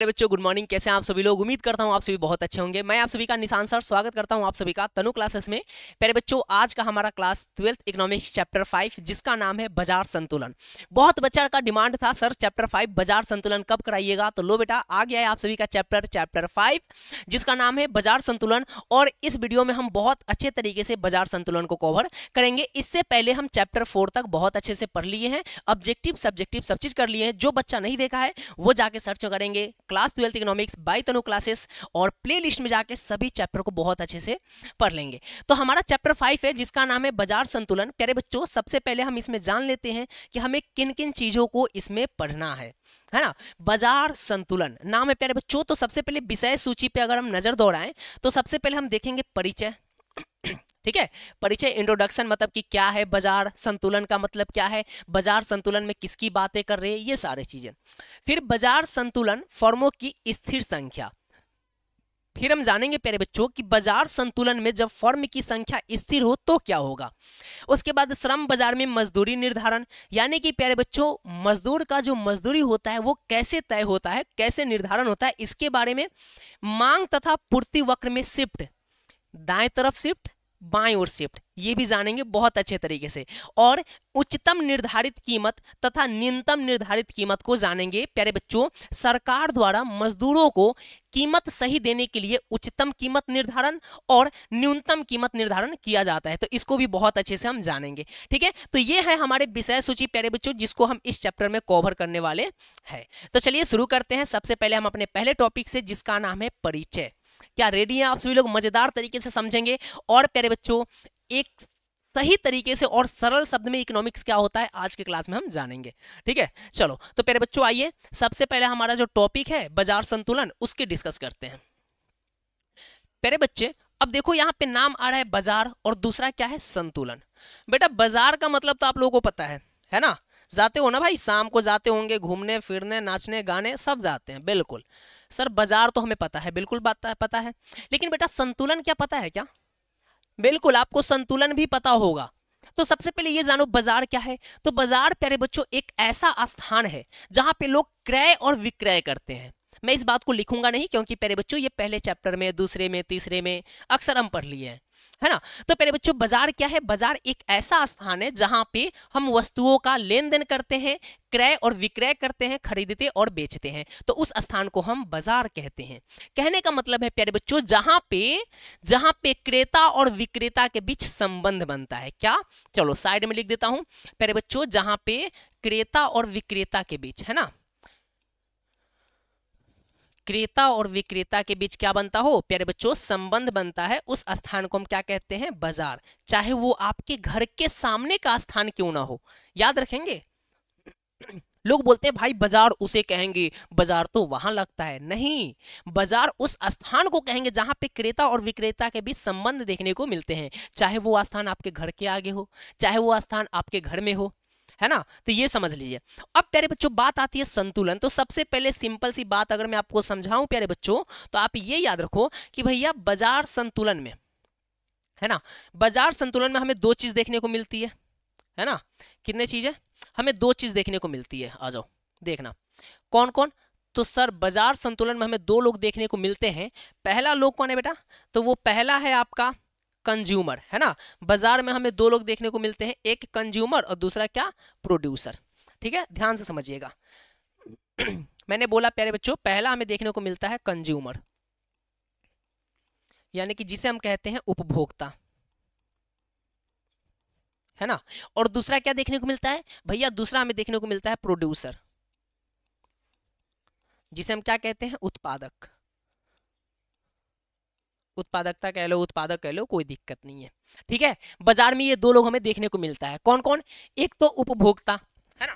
बच्चों good morning. कैसे हैं आप सभी लोग? उम्मीद करता हूं आप सभी बहुत अच्छे होंगे। मैं आप सभी का निशान सर स्वागत करता हूं आप सभी का तनु क्लासेस में। प्यारे बच्चों, आज का हमारा क्लास 12th इकोनॉमिक्स चैप्टर 5 जिसका नाम है बाजार संतुलन। बहुत बच्चा का डिमांड था, सर चैप्टर 5 बाजार संतुलन कब कराइएगा। तो लो बेटा, आ गया है आप सभी का चैप्टर 5 जिसका नाम है बाजार संतुलन। और इस वीडियो में हम बहुत अच्छे तरीके से बाजार संतुलन को कवर करेंगे। इससे पहले हम चैप्टर 4 तक बहुत अच्छे से पढ़ लिए हैं, ऑब्जेक्टिव सब्जेक्टिव सब चीज कर लिए हैं। जो बच्चा नहीं देखा है वो जाके सर्च करेंगे क्लास 12th इकोनॉमिक्स बाय तनु क्लासेस और प्लेलिस्ट में जाके सभी चैप्टर को बहुत अच्छे से पढ़ लेंगे। तो हमारा चैप्टर 5 है जिसका नाम है बाजार संतुलन। प्यारे बच्चों, सबसे पहले हम इसमें जान लेते हैं कि हमें किन किन चीजों को इसमें पढ़ना है ना। बाजार संतुलन नाम है प्यारे बच्चों। तो सबसे पहले विषय सूची पे अगर हम नजर दौड़ाएं तो सबसे पहले हम देखेंगे परिचय। ठीक है, परिचय इंट्रोडक्शन, मतलब कि क्या है बाजार संतुलन का मतलब क्या है, बाजार संतुलन में किसकी बातें कर रहे हैं, ये सारी चीजें। फिर बाजार संतुलन फर्मों की स्थिर संख्या। फिर हम जानेंगे प्यारे बच्चों कि बाजार संतुलन में जब फर्म की संख्या स्थिर हो तो क्या होगा। उसके बाद श्रम बाजार में मजदूरी निर्धारण, यानी कि प्यारे बच्चों मजदूर का जो मजदूरी होता है वो कैसे तय होता है, कैसे निर्धारण होता है, इसके बारे में। मांग तथा पूर्ति वक्र में शिफ्ट, दाएं तरफ शिफ्ट बाएं ओर शिफ्ट, ये भी जानेंगे बहुत अच्छे तरीके से। और उच्चतम निर्धारित कीमत तथा न्यूनतम निर्धारित कीमत को जानेंगे प्यारे बच्चों। सरकार द्वारा मजदूरों को कीमत सही देने के लिए उच्चतम कीमत निर्धारण और न्यूनतम कीमत निर्धारण किया जाता है, तो इसको भी बहुत अच्छे से हम जानेंगे। ठीक है, तो ये है हमारे विषय सूची प्यारे बच्चों जिसको हम इस चैप्टर में कवर करने वाले हैं। तो चलिए शुरू करते हैं। सबसे पहले हम अपने पहले टॉपिक से जिसका नाम है परिचय। क्या रेडी हैं आप सभी लोग? मजेदार तरीके से समझेंगे और प्यारे बच्चों एक सही तरीके से और सरल शब्द में इकोनॉमिक्स क्या होता है आज के क्लास में हम जानेंगे। ठीक है, चलो तो प्यारे बच्चों आइए सबसे पहले हमारा जो टॉपिक है बाजार संतुलन उसके डिस्कस करते हैं। प्यारे बच्चे, अब देखो यहाँ पे नाम आ रहा है बाजार और दूसरा क्या है संतुलन। बेटा बाजार का मतलब तो आप लोगों को पता है ना, जाते हो ना भाई, शाम को जाते होंगे घूमने फिरने नाचने गाने सब जाते हैं। बिल्कुल सर, बाजार तो हमें पता है, बिल्कुल पता है, लेकिन बेटा संतुलन क्या पता है क्या? बिल्कुल आपको संतुलन भी पता होगा। तो सबसे पहले ये जानो बाजार क्या है। तो बाजार प्यारे बच्चों एक ऐसा स्थान है जहां पे लोग क्रय और विक्रय करते हैं। मैं इस बात को लिखूंगा नहीं क्योंकि प्यारे बच्चों ये पहले चैप्टर में, दूसरे में, तीसरे में अक्सर हम पढ़ लिए हैं, है ना। तो प्यारे बच्चों बाजार क्या है? बाजार एक ऐसा स्थान है जहां पे हम वस्तुओं का लेन देन करते हैं, क्रय और विक्रय करते हैं, खरीदते और बेचते हैं। तो उस स्थान को हम बाजार कहते हैं। कहने का मतलब है प्यारे बच्चों जहां पे क्रेता और विक्रेता के बीच संबंध बनता है। क्या? चलो साइड में लिख देता हूं प्यारे बच्चों, जहां पे क्रेता और विक्रेता के बीच, है ना, क्रेता और विक्रेता के बीच क्या बनता हो प्यारे बच्चों? संबंध बनता है। उस स्थान को हम क्या कहते हैं? बाजार। चाहे वो आपके घर के सामने का स्थान क्यों ना हो, याद रखेंगे। लोग बोलते हैं भाई बाजार उसे कहेंगे, बाजार तो वहां लगता है। नहीं, बाजार उस स्थान को कहेंगे जहां पे क्रेता और विक्रेता के बीच संबंध देखने को मिलते हैं। चाहे वो स्थान आपके घर के आगे हो, चाहे वो स्थान आपके घर में हो, है ना। तो ये समझ लीजिए। अब प्यारे बच्चों बात आती है संतुलन। तो सबसे पहले सिंपल सी बात अगर मैं आपको समझाऊं प्यारे बच्चों, तो आप ये याद रखो कि भैया बाजार संतुलन में, है ना, बाजार संतुलन में हमें दो चीज देखने को मिलती है ना। कितने चीजें? हमें दो चीज देखने को मिलती है। आ जाओ देखना कौन कौन। तो सर बाजार संतुलन में हमें दो लोग देखने को मिलते हैं। पहला लोग कौन है बेटा? तो वो पहला है आपका कंज्यूमर, है ना। बाजार में हमें दो लोग देखने को मिलते हैं, एक कंज्यूमर और दूसरा क्या? प्रोड्यूसर। ठीक है, ध्यान से समझिएगा। मैंने बोला प्यारे बच्चों पहला हमें देखने को मिलता है कंज्यूमर, यानी कि जिसे हम कहते हैं उपभोक्ता, है ना। और दूसरा क्या देखने को मिलता है भैया? दूसरा हमें देखने को मिलता है प्रोड्यूसर, जिसे हम क्या कहते हैं? उत्पादक। उत्पादकता कह लो, उत्पादक कह लो, कोई दिक्कत नहीं है। ठीक है, बाजार में ये दो लोग हमें देखने को मिलता है। कौन कौन? एक तो उपभोक्ता, है ना,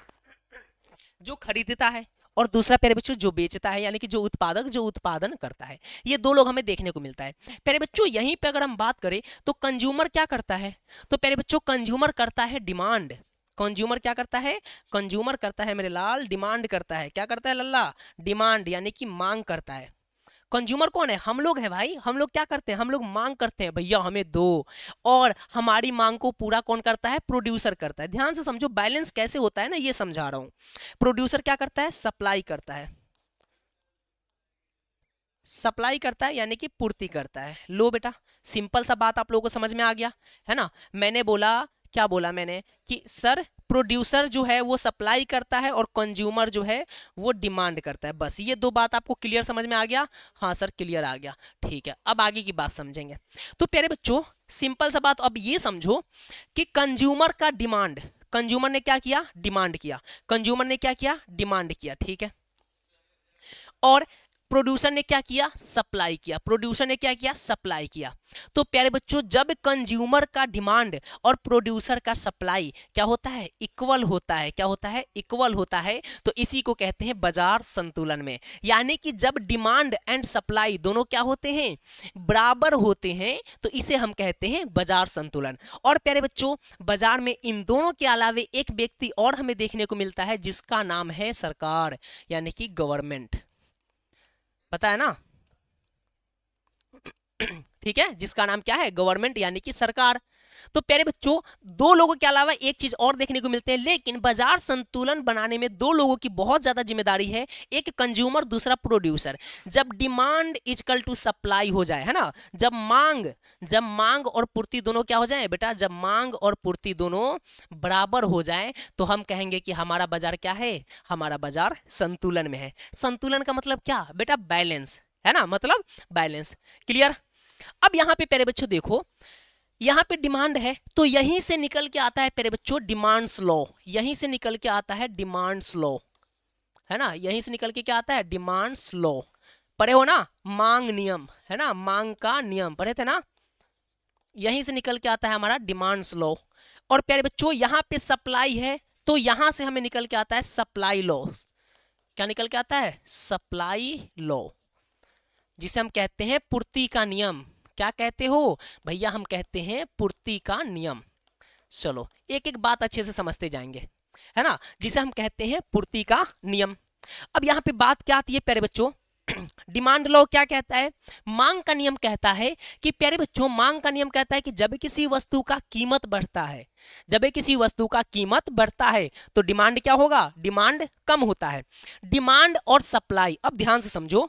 जो खरीदता है, और दूसरा प्यारे बच्चों जो बेचता है, यानी कि जो उत्पादक जो उत्पादन करता है। ये दो लोग हमें देखने को मिलता है। प्यारे बच्चों यहीं पे अगर हम बात करें तो कंज्यूमर क्या करता है? तो प्यारे बच्चों कंज्यूमर करता है डिमांड। कंज्यूमर क्या करता है? कंज्यूमर करता है मेरे लाल डिमांड करता है। क्या करता है लल्ला? डिमांड, यानी कि मांग करता है। कंज्यूमर कौन है? हम लोग हैं भाई। हम लोग क्या करते हैं? हम लोग मांग करते हैं भैया हमें दो, और हमारी मांग को पूरा कौन करता है? प्रोड्यूसर करता है। ध्यान से समझो बैलेंस कैसे होता है ना, ये समझा रहा हूं। प्रोड्यूसर क्या करता है? सप्लाई करता है, सप्लाई करता है यानी कि पूर्ति करता है। लो बेटा, सिंपल सा बात आप लोगों को समझ में आ गया है ना। मैंने बोला, क्या बोला मैंने कि सर प्रोड्यूसर जो है वो सप्लाई करता है और कंज्यूमर जो है वो डिमांड करता है। बस ये दो बात आपको क्लियर समझ में आ गया? हाँ सर क्लियर आ गया, ठीक है। अब आगे की बात समझेंगे। तो प्यारे बच्चों सिंपल सा बात अब ये समझो कि कंज्यूमर का डिमांड, कंज्यूमर ने क्या किया? डिमांड किया। कंज्यूमर ने क्या किया? डिमांड किया, ठीक है। और प्रोड्यूसर ने क्या किया? सप्लाई किया। प्रोड्यूसर ने क्या किया? सप्लाई किया। तो प्यारे बच्चों जब कंज्यूमर का डिमांड और प्रोड्यूसर का सप्लाई क्या होता है? इक्वल होता है। क्या होता है? इक्वल होता है। तो इसी को कहते हैं बाजार संतुलन में। यानी कि जब डिमांड एंड सप्लाई दोनों क्या होते हैं? बराबर होते हैं, तो इसे हम कहते हैं बाजार संतुलन। और प्यारे बच्चों बाजार में इन दोनों के अलावे एक व्यक्ति और हमें देखने को मिलता है जिसका नाम है सरकार, यानी कि गवर्नमेंट। पता है ना? ठीक है, जिसका नाम क्या है? गवर्नमेंट यानी कि सरकार। तो प्यारे बच्चों दो लोगों के अलावा एक चीज और देखने को मिलते हैं, लेकिन बाजार संतुलन बनाने में दो लोगों की बहुत ज्यादा जिम्मेदारी है, एक कंज्यूमर दूसरा प्रोड्यूसर। जब डिमांड इक्वल टू सप्लाई हो जाए, है ना, जब मांग और पूर्ति दोनों क्या हो जाए बेटा? जब मांग और पूर्ति दोनों बराबर हो जाए तो हम कहेंगे कि हमारा बाजार क्या है? हमारा बाजार संतुलन में है। संतुलन का मतलब क्या बेटा? बैलेंस, है ना, मतलब बैलेंस। क्लियर? अब यहां पे प्यारे बच्चों देखो, यहां पे डिमांड है तो यहीं से निकल के आता है प्यारे बच्चों डिमांड्स लॉ। यहीं से निकल के आता है डिमांड्स लॉ, है ना, यहीं से निकल के क्या आता है? Demands law. पढ़े हो ना? मांग नियम, है ना, मांग का नियम पढ़े थे ना? यहीं से निकल के आता है हमारा डिमांड्स लॉ। और प्यारे बच्चों यहां पे सप्लाई है तो यहां से हमें निकल के आता है सप्लाई लॉ। क्या निकल के आता है? सप्लाई लॉ, जिसे हम कहते हैं पूर्ति का नियम। क्या कहते हो भैया? हम कहते हैं पूर्ति का नियम। चलो एक एक बात अच्छे से समझते जाएंगे, है ना, जिसे हम कहते हैं पूर्ति का नियम। अब यहाँ पे बात क्या आती है प्यारे बच्चों? डिमांड लॉ क्या कहता है? मांग का नियम कहता है कि प्यारे बच्चों मांग का नियम कहता है कि जब किसी वस्तु का कीमत बढ़ता है, जब किसी वस्तु का कीमत बढ़ता है तो डिमांड क्या होगा? डिमांड कम होता है। डिमांड और सप्लाई, अब ध्यान से समझो,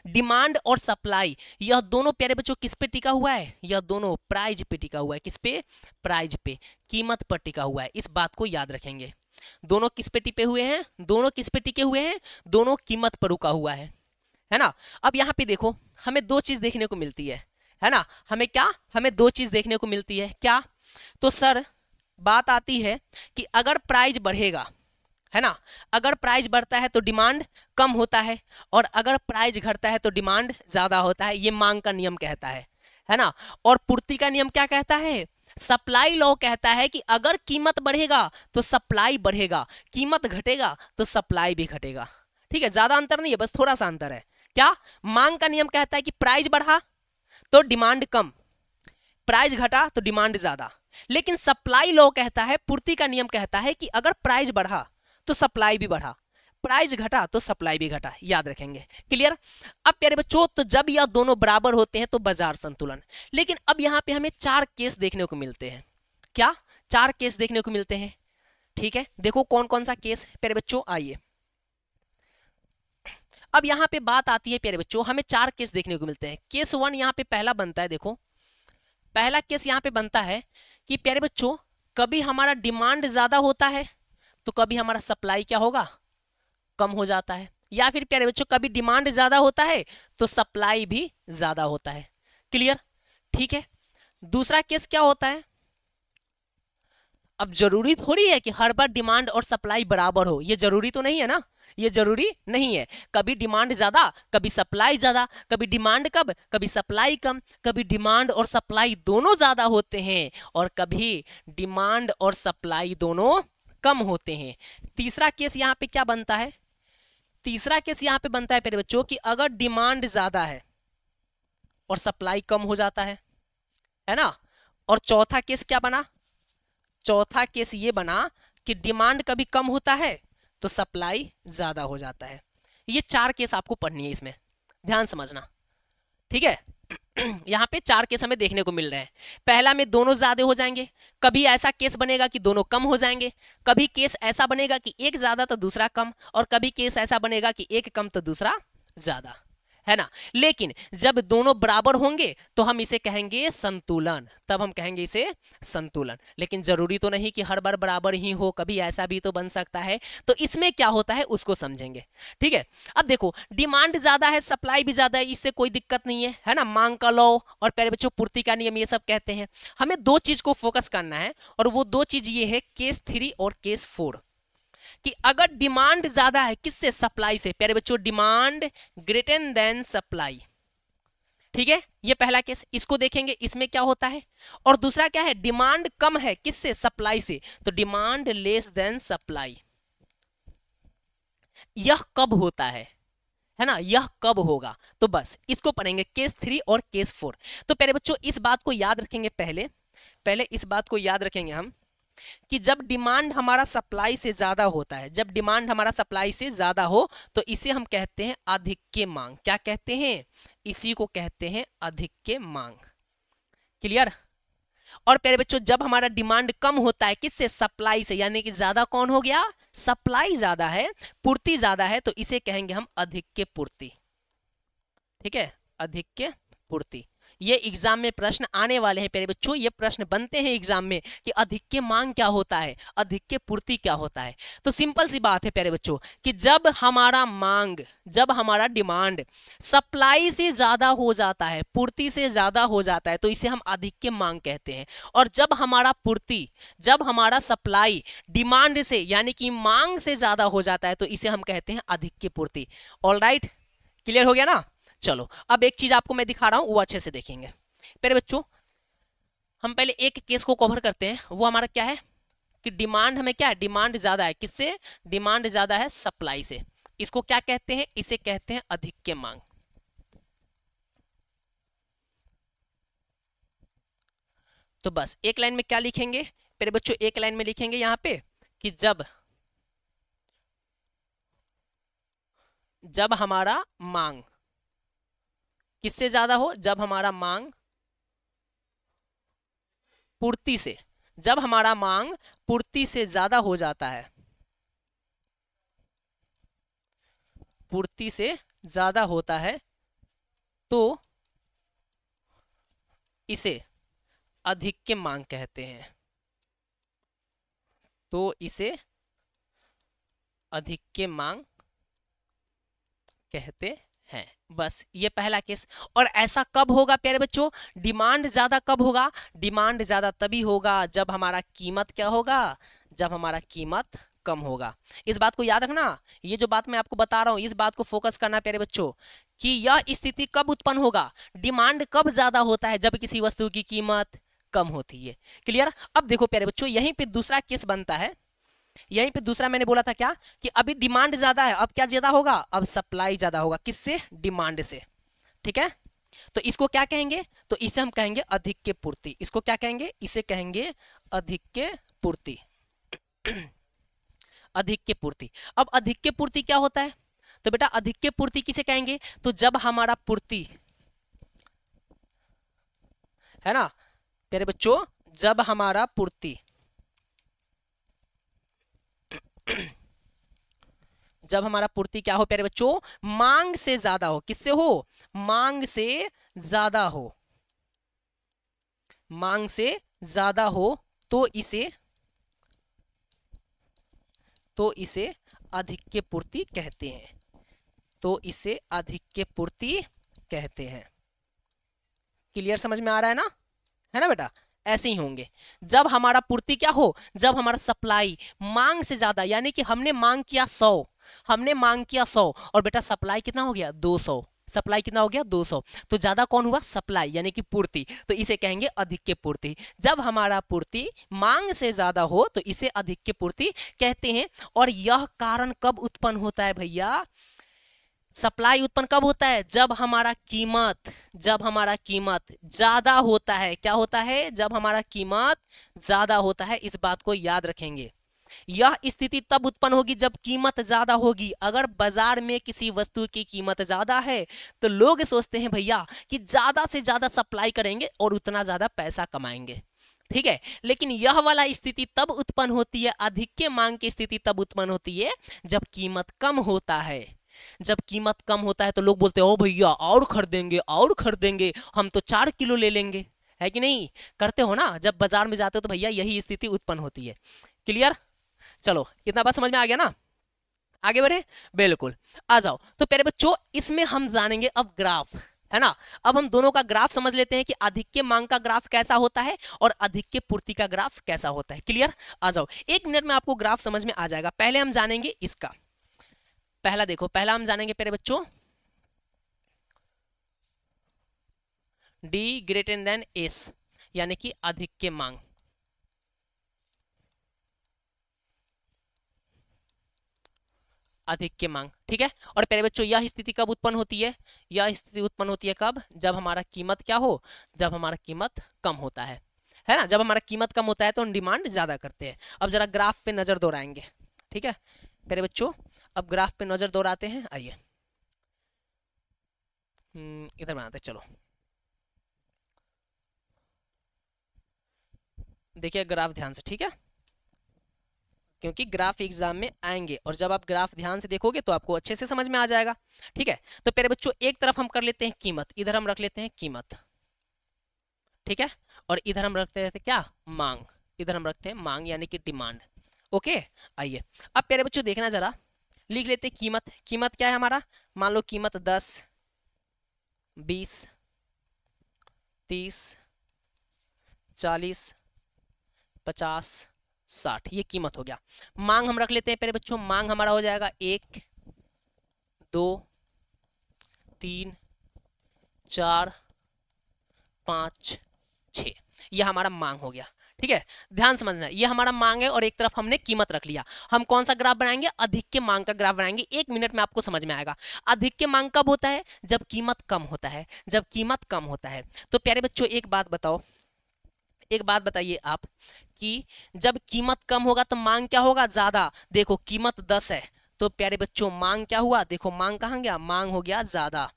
डिमांड और सप्लाई यह दोनों प्यारे बच्चों किस पे टिका हुआ है? यह दोनों प्राइस पे टिका हुआ है। किस पे? प्राइस पे, कीमत पर टिका हुआ है। इस बात को याद रखेंगे। दोनों किस पे टिके हुए हैं? दोनों किस पे टिके हुए हैं? दोनों कीमत पर रुका हुआ है ना। अब यहाँ पे देखो हमें दो चीज देखने को मिलती है ना। हमें क्या? हमें दो चीज देखने को मिलती है। क्या? तो सर बात आती है कि अगर प्राइस बढ़ेगा, है ना, अगर प्राइस बढ़ता है तो डिमांड कम होता है, और अगर प्राइस घटता है तो डिमांड ज्यादा होता है। ये मांग का नियम कहता है ना। और पूर्ति का नियम क्या कहता है? सप्लाई लॉ कहता है कि अगर कीमत बढ़ेगा तो सप्लाई बढ़ेगा, कीमत घटेगा तो सप्लाई भी घटेगा। ठीक है, ज्यादा अंतर नहीं है, बस थोड़ा सा अंतर है। क्या? मांग का नियम कहता है कि प्राइस बढ़ा तो डिमांड कम, प्राइस घटा तो डिमांड ज्यादा। लेकिन सप्लाई लॉ कहता है, पूर्ति का नियम कहता है कि अगर प्राइस बढ़ा तो सप्लाई भी बढ़ा, प्राइस घटा तो सप्लाई भी घटा। याद रखेंगे। क्लियर? अब प्यारे बच्चों तो जब यह दोनों बराबर होते हैं तो बाजार संतुलन। लेकिन अब यहां पे हमें चार केस देखने को मिलते हैं। क्या? चार केस देखने को मिलते हैं। ठीक है, देखो कौन कौन सा केस है प्यारे बच्चों, आइए। अब यहां पे बात आती है प्यारे बच्चों, हमें चार केस देखने को मिलते हैं। केस 1 यहां पे पहला बनता है। देखो पहला केस यहां पे बनता है कि प्यारे बच्चों कभी हमारा डिमांड ज्यादा होता है तो कभी हमारा सप्लाई क्या होगा? कम हो जाता है। या फिर प्यारे बच्चों कभी डिमांड ज्यादा होता है तो सप्लाई भी ज्यादा होता है। क्लियर? ठीक है। दूसरा केस क्या होता है? अब जरूरी थोड़ी है कि हर बार डिमांड और सप्लाई बराबर हो, ये जरूरी तो नहीं है ना, ये जरूरी नहीं है। कभी डिमांड ज्यादा, कभी सप्लाई ज्यादा, कभी डिमांड कब, कभी सप्लाई कम, कभी डिमांड और सप्लाई दोनों ज्यादा होते हैं और कभी डिमांड और सप्लाई दोनों कम होते हैं। तीसरा केस यहाँ पे क्या बनता है? तीसरा केस यहाँ पे बनता है प्यारे बच्चों कि अगर डिमांड ज्यादा है और सप्लाई कम हो जाता है ना। और चौथा केस क्या बना? चौथा केस ये बना कि डिमांड कभी कम होता है तो सप्लाई ज्यादा हो जाता है। ये चार केस आपको पढ़नी है, इसमें ध्यान समझना। ठीक है, यहाँ पे चार केस हमें देखने को मिल रहे हैं। पहला में दोनों ज्यादा हो जाएंगे, कभी ऐसा केस बनेगा कि दोनों कम हो जाएंगे, कभी केस ऐसा बनेगा कि एक ज्यादा तो दूसरा कम, और कभी केस ऐसा बनेगा कि एक कम तो दूसरा ज्यादा, है ना। लेकिन जब दोनों बराबर होंगे तो हम इसे कहेंगे संतुलन, तब हम कहेंगे इसे संतुलन। लेकिन जरूरी तो नहीं कि हर बार बराबर ही हो, कभी ऐसा भी तो बन सकता है। तो इसमें क्या होता है उसको समझेंगे, ठीक है। अब देखो डिमांड ज्यादा है, सप्लाई भी ज्यादा है, इससे कोई दिक्कत नहीं है ना। मांग का लॉ और प्यारे बच्चों पूर्ति का नियम ये सब कहते हैं। हमें दो चीज को फोकस करना है और वो दो चीज ये है केस 3 और केस 4, कि अगर डिमांड ज्यादा है किससे, सप्लाई से। प्यारे बच्चों डिमांड ग्रेटर देन सप्लाई, ठीक है, ये पहला केस, इसको देखेंगे इसमें क्या होता है। और दूसरा क्या है, डिमांड कम है किससे, सप्लाई से, तो डिमांड लेस देन सप्लाई। यह कब होता है ना, यह कब होगा, तो बस इसको पढ़ेंगे केस 3 और केस 4। तो प्यारे बच्चों इस बात को याद रखेंगे, पहले इस बात को याद रखेंगे हम कि जब डिमांड हमारा सप्लाई से ज्यादा होता है, जब डिमांड हमारा सप्लाई से ज्यादा हो तो इसे हम कहते हैं आधिक्य मांग। क्या कहते हैं, इसी को कहते हैं आधिक्य मांग। क्लियर। और प्यारे बच्चों जब हमारा डिमांड कम होता है किससे, सप्लाई से, यानी कि ज्यादा कौन हो गया, सप्लाई ज्यादा है, पूर्ति ज्यादा है, तो इसे कहेंगे हम आधिक्य पूर्ति, ठीक है, आधिक्य पूर्ति। ये एग्जाम में प्रश्न आने वाले हैं प्यारे बच्चों, ये प्रश्न बनते हैं एग्जाम में कि आधिक्य मांग क्या होता है, आधिक्य पूर्ति क्या होता है। तो सिंपल सी बात है प्यारे बच्चों कि जब हमारा मांग, जब हमारा डिमांड सप्लाई से ज्यादा हो जाता है, पूर्ति से ज्यादा हो जाता है, तो इसे हम आधिक्य मांग कहते हैं। और जब हमारा पूर्ति, जब हमारा सप्लाई डिमांड से यानी कि मांग से ज्यादा हो जाता है, तो इसे हम कहते हैं आधिक्य पूर्ति। ऑलराइट, क्लियर हो गया ना। चलो अब एक चीज आपको मैं दिखा रहा हूं, वो अच्छे से देखेंगे। पहले बच्चों हम पहले एक केस को कवर करते हैं, वो हमारा क्या है कि डिमांड हमें क्या है, डिमांड ज्यादा है किससे, डिमांड ज्यादा है सप्लाई से। इसको क्या कहते हैं, इसे कहते हैं आधिक्य मांग। तो बस एक लाइन में क्या लिखेंगे पहले बच्चों, एक लाइन में लिखेंगे यहां पे कि जब हमारा मांग किससे ज्यादा हो, जब हमारा मांग पूर्ति से, जब हमारा मांग पूर्ति से ज्यादा हो जाता है, पूर्ति से ज्यादा होता है, तो इसे आधिक्य मांग कहते हैं, तो इसे आधिक्य मांग कहते हैं। बस ये पहला केस। और ऐसा कब होगा प्यारे बच्चों, डिमांड ज्यादा कब होगा, डिमांड ज्यादा तभी होगा जब हमारा कीमत क्या होगा, जब हमारा कीमत कम होगा। इस बात को याद रखना, ये जो बात मैं आपको बता रहा हूं इस बात को फोकस करना प्यारे बच्चों कि यह स्थिति कब उत्पन्न होगा, डिमांड कब ज्यादा होता है, जब किसी वस्तु की कीमत कम होती है। क्लियर। अब देखो प्यारे बच्चों यहीं पे दूसरा केस बनता है, यहीं पे दूसरा मैंने बोला था क्या कि अभी डिमांड ज्यादा है, अब क्या ज्यादा होगा, अब सप्लाई ज्यादा होगा किससे, डिमांड से, ठीक है। तो इसको क्या कहेंगे, तो इसे हम कहेंगे आधिक्य पूर्ति। इसको क्या कहेंगे, इसे कहेंगे आधिक्य पूर्ति। आधिक्य पूर्ति। अब आधिक्य पूर्ति क्या होता है, तो बेटा आधिक्य पूर्ति किसे कहेंगे, तो जब हमारा पूर्ति, है ना प्यारे बच्चों, जब हमारा पूर्ति, जब हमारा पूर्ति क्या हो प्यारे बच्चों, मांग से ज्यादा हो, किससे हो, मांग से ज्यादा हो, मांग से ज्यादा हो, तो इसे आधिक्य पूर्ति कहते हैं, तो इसे आधिक्य पूर्ति कहते हैं। क्लियर, समझ में आ रहा है ना बेटा। ऐसे ही होंगे जब हमारा पूर्ति क्या हो, जब हमारा सप्लाई मांग से ज्यादा, यानी कि हमने मांग किया 100, हमने मांग किया 100 और बेटा सप्लाई कितना हो गया 200, सप्लाई कितना हो गया 200, तो ज्यादा कौन हुआ, सप्लाई यानी कि पूर्ति, तो इसे कहेंगे आधिक्य पूर्ति। जब हमारा पूर्ति मांग से ज्यादा हो तो इसे आधिक्य पूर्ति कहते हैं। और यह कारण कब उत्पन्न होता है भैया, सप्लाई उत्पन्न कब होता है, जब हमारा कीमत, जब हमारा कीमत ज्यादा होता है। क्या होता है, जब हमारा कीमत ज्यादा होता है, इस बात को याद रखेंगे। यह स्थिति तब उत्पन्न होगी जब कीमत ज्यादा होगी। अगर बाजार में किसी वस्तु की कीमत ज्यादा है तो लोग सोचते हैं भैया कि ज्यादा से ज्यादा सप्लाई करेंगे और उतना ज्यादा पैसा कमाएंगे, ठीक है। लेकिन यह वाला स्थिति तब उत्पन्न होती है, आधिक्य मांग की स्थिति तब उत्पन्न होती है जब कीमत कम होता है, जब कीमत कम होता है तो लोग बोलते हैं ओ भैया और खरीदेंगे, हम तो 4 किलो ले लेंगे, है कि नहीं? करते हो ना, जब बाजार में जाते हो तो भैया यही स्थिति उत्पन्न होती है। क्लियर? चलो इतना बात समझ में आ गया ना? आगे बढ़े, बिल्कुल। आ जाओ तो प्यारे बच्चों, इसमें हम जानेंगे अब ग्राफ, है ना? अब हम दोनों का ग्राफ समझ लेते हैं कि आधिक्य मांग का ग्राफ कैसा होता है और आधिक्य पूर्ति का ग्राफ कैसा होता है। क्लियर? आ जाओ, 1 मिनट में आपको ग्राफ समझ में आ जाएगा। पहले हम जानेंगे इसका, पहला देखो, पहला हम जानेंगे प्यारे बच्चों डी ग्रेटर देन एस, यानी कि आधिक्य मांग। आधिक्य मांग, ठीक है। और प्यारे बच्चों यह स्थिति कब उत्पन्न होती है? यह स्थिति उत्पन्न होती है कब? जब हमारा कीमत क्या हो? जब हमारा कीमत कम होता है ना? जब हमारा कीमत कम होता है तो हम डिमांड ज्यादा करते हैं। अब जरा ग्राफ पे नजर दौड़ाएंगे, ठीक है प्यारे बच्चों? अब ग्राफ पे नजर दौड़ाते हैं, आइए इधर बनाते हैं। चलो देखिए ग्राफ ध्यान से, ठीक है, क्योंकि ग्राफ एग्जाम में आएंगे और जब आप ग्राफ ध्यान से देखोगे तो आपको अच्छे से समझ में आ जाएगा, ठीक है। तो प्यारे बच्चों एक तरफ हम कर लेते हैं कीमत, इधर हम रख लेते हैं कीमत, ठीक है, और इधर हम रखते हैं क्या? मांग। इधर हम रखते हैं मांग यानी कि डिमांड। ओके, आइए अब प्यारे बच्चों देखना, जरा लिख लेते हैं कीमत। कीमत क्या है हमारा? मान लो कीमत 10, 20, 30, 40, 50, 60, ये कीमत हो गया। मांग हम रख लेते हैं प्यारे बच्चों, मांग हमारा हो जाएगा 1, 2, 3, 4, 5, 6, ये हमारा मांग हो गया, ठीक है। ध्यान समझना, ये हमारा मांग है और एक तरफ हमने कीमत रख लिया। हम कौन सा ग्राफ बनाएंगे? आधिक्य मांग का ग्राफ बनाएंगे। 1 मिनट में आपको समझ में आएगा। आधिक्य मांग कब होता है? जब कीमत कम होता है, जब कीमत कम होता है। तो प्यारे बच्चों एक बात बताओ, एक बात बताइए आप कि जब कीमत कम होगा तो मांग क्या होगा? ज्यादा। देखो कीमत 10 है तो प्यारे बच्चों मांग क्या हुआ? देखो मांग कहां गया? मांग हो गया ज्यादा।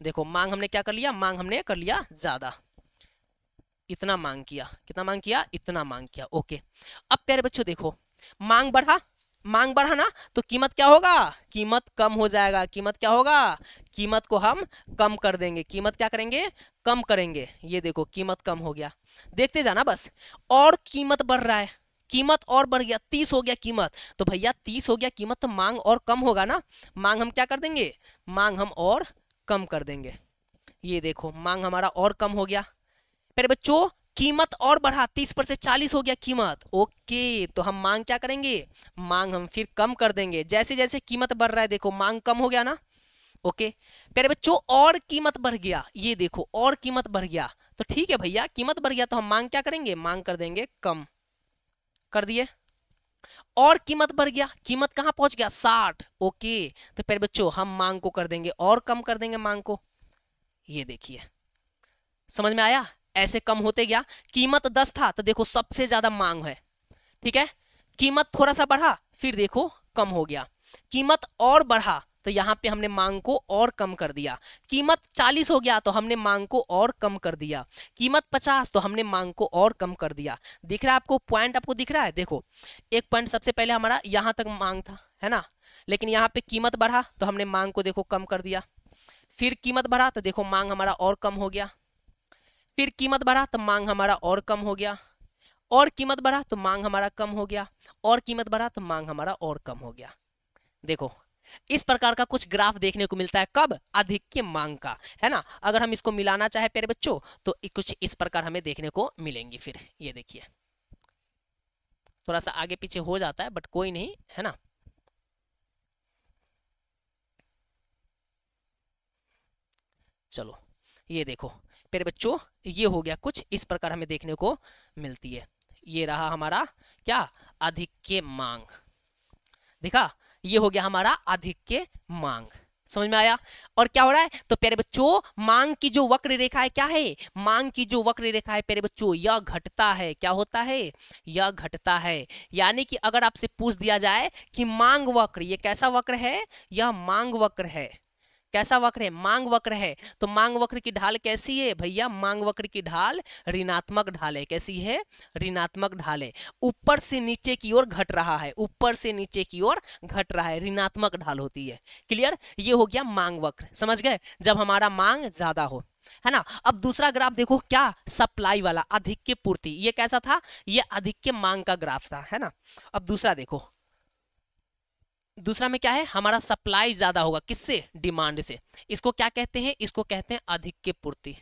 देखो मांग हमने क्या कर लिया? मांग हमने कर लिया ज्यादा। इतना मांग किया, कितना मांग किया? इतना मांग किया। ओके, अब प्यारे बच्चों देखो मांग बढ़ा, मांग बढ़ा ना तो कीमत क्या होगा? कीमत कम हो जाएगा। कीमत क्या होगा? कीमत को हम कम कर देंगे। कीमत क्या करेंगे? कम करेंगे। ये देखो कीमत कम हो गया, देखते जाना बस। और कीमत बढ़ रहा है, कीमत और बढ़ गया, 30 हो गया कीमत। तो भैया 30 हो गया कीमत तो मांग और कम होगा ना। मांग हम क्या कर देंगे? मांग हम और कम कर देंगे। ये देखो मांग हमारा और कम हो गया। फिर बच्चों कीमत और बढ़ा, 30 पर से 40 हो गया कीमत। ओके, तो हम मांग क्या करेंगे? मांग हम फिर कम कर देंगे। जैसे जैसे कीमत बढ़ रहा है देखो मांग कम हो गया ना। ओके प्यारे बच्चों और कीमत बढ़ गया, ये देखो और कीमत बढ़ गया। तो ठीक है भैया कीमत बढ़ गया तो हम मांग क्या करेंगे? मांग कर देंगे कम, कर दिए। और कीमत बढ़ गया, कीमत कहां पहुंच गया? 60। ओके, तो प्यारे बच्चों हम मांग को कर देंगे और कम कर देंगे मांग को। ये देखिए समझ में आया? ऐसे कम होते गया। कीमत 10 था तो देखो सबसे ज्यादा मांग है, ठीक है। कीमत थोड़ा सा बढ़ा फिर देखो कम हो गया। कीमत और बढ़ा तो यहां पे हमने मांग को और कम कर दिया। कीमत 40 हो गया तो हमने मांग को और कम कर दिया। कीमत 50 तो हमने मांग को और कम कर दिया। दिख रहा है आपको पॉइंट? आपको दिख रहा है? देखो एक पॉइंट सबसे पहले हमारा यहां तक मांग था, है ना, लेकिन यहाँ पे कीमत बढ़ा तो हमने मांग को देखो कम कर दिया। फिर कीमत बढ़ा तो देखो मांग हमारा और कम हो गया। फिर कीमत बढ़ा तो मांग हमारा और कम हो गया। और कीमत बढ़ा तो मांग हमारा कम हो गया। और कीमत बढ़ा तो मांग हमारा और कम हो गया। देखो इस प्रकार का कुछ ग्राफ देखने को मिलता है। कब? आधिक्य मांग का, है ना। अगर हम इसको मिलाना चाहे प्यारे बच्चों तो कुछ इस प्रकार हमें देखने को मिलेंगी। फिर ये देखिए थोड़ा सा आगे पीछे हो जाता है बट कोई नहीं, है ना। चलो ये देखो प्यारे बच्चों ये हो गया, कुछ इस प्रकार हमें देखने को मिलती है। ये रहा हमारा क्या? आधिक्य मांग। देखा, ये हो गया हमारा आधिक्य मांग। समझ में आया? और क्या हो रहा है? तो प्यारे बच्चों मांग की जो वक्र रेखा है क्या है? मांग की जो वक्र रेखा है प्यारे बच्चों यह घटता है। क्या होता है? यह घटता है। यानी कि अगर आपसे पूछ दिया जाए कि मांग वक्र ये कैसा वक्र है? यह मांग वक्र है। कैसा वक्र है? मांग वक्र है। तो मांग वक्र की ढाल कैसी है भैया? मांग वक्र की ढाल ऋणात्मक ढाल है। कैसी है? ऋणात्मक ढाल है। ऊपर से नीचे की ओर घट रहा है, ऊपर से नीचे की ओर घट रहा है, ऋणात्मक ढाल होती है। क्लियर? ये हो गया मांग वक्र, समझ गए? जब हमारा मांग ज्यादा हो, है ना। अब दूसरा ग्राफ देखो, क्या? सप्लाई वाला, अधिक्य पूर्ति। ये कैसा था? ये अधिक्य मांग का ग्राफ था, है ना। अब दूसरा देखो, दूसरा में क्या है? हमारा सप्लाई ज्यादा होगा, किससे? डिमांड से। इसको क्या कहते हैं? इसको कहते हैं अधिक्य पूर्ति।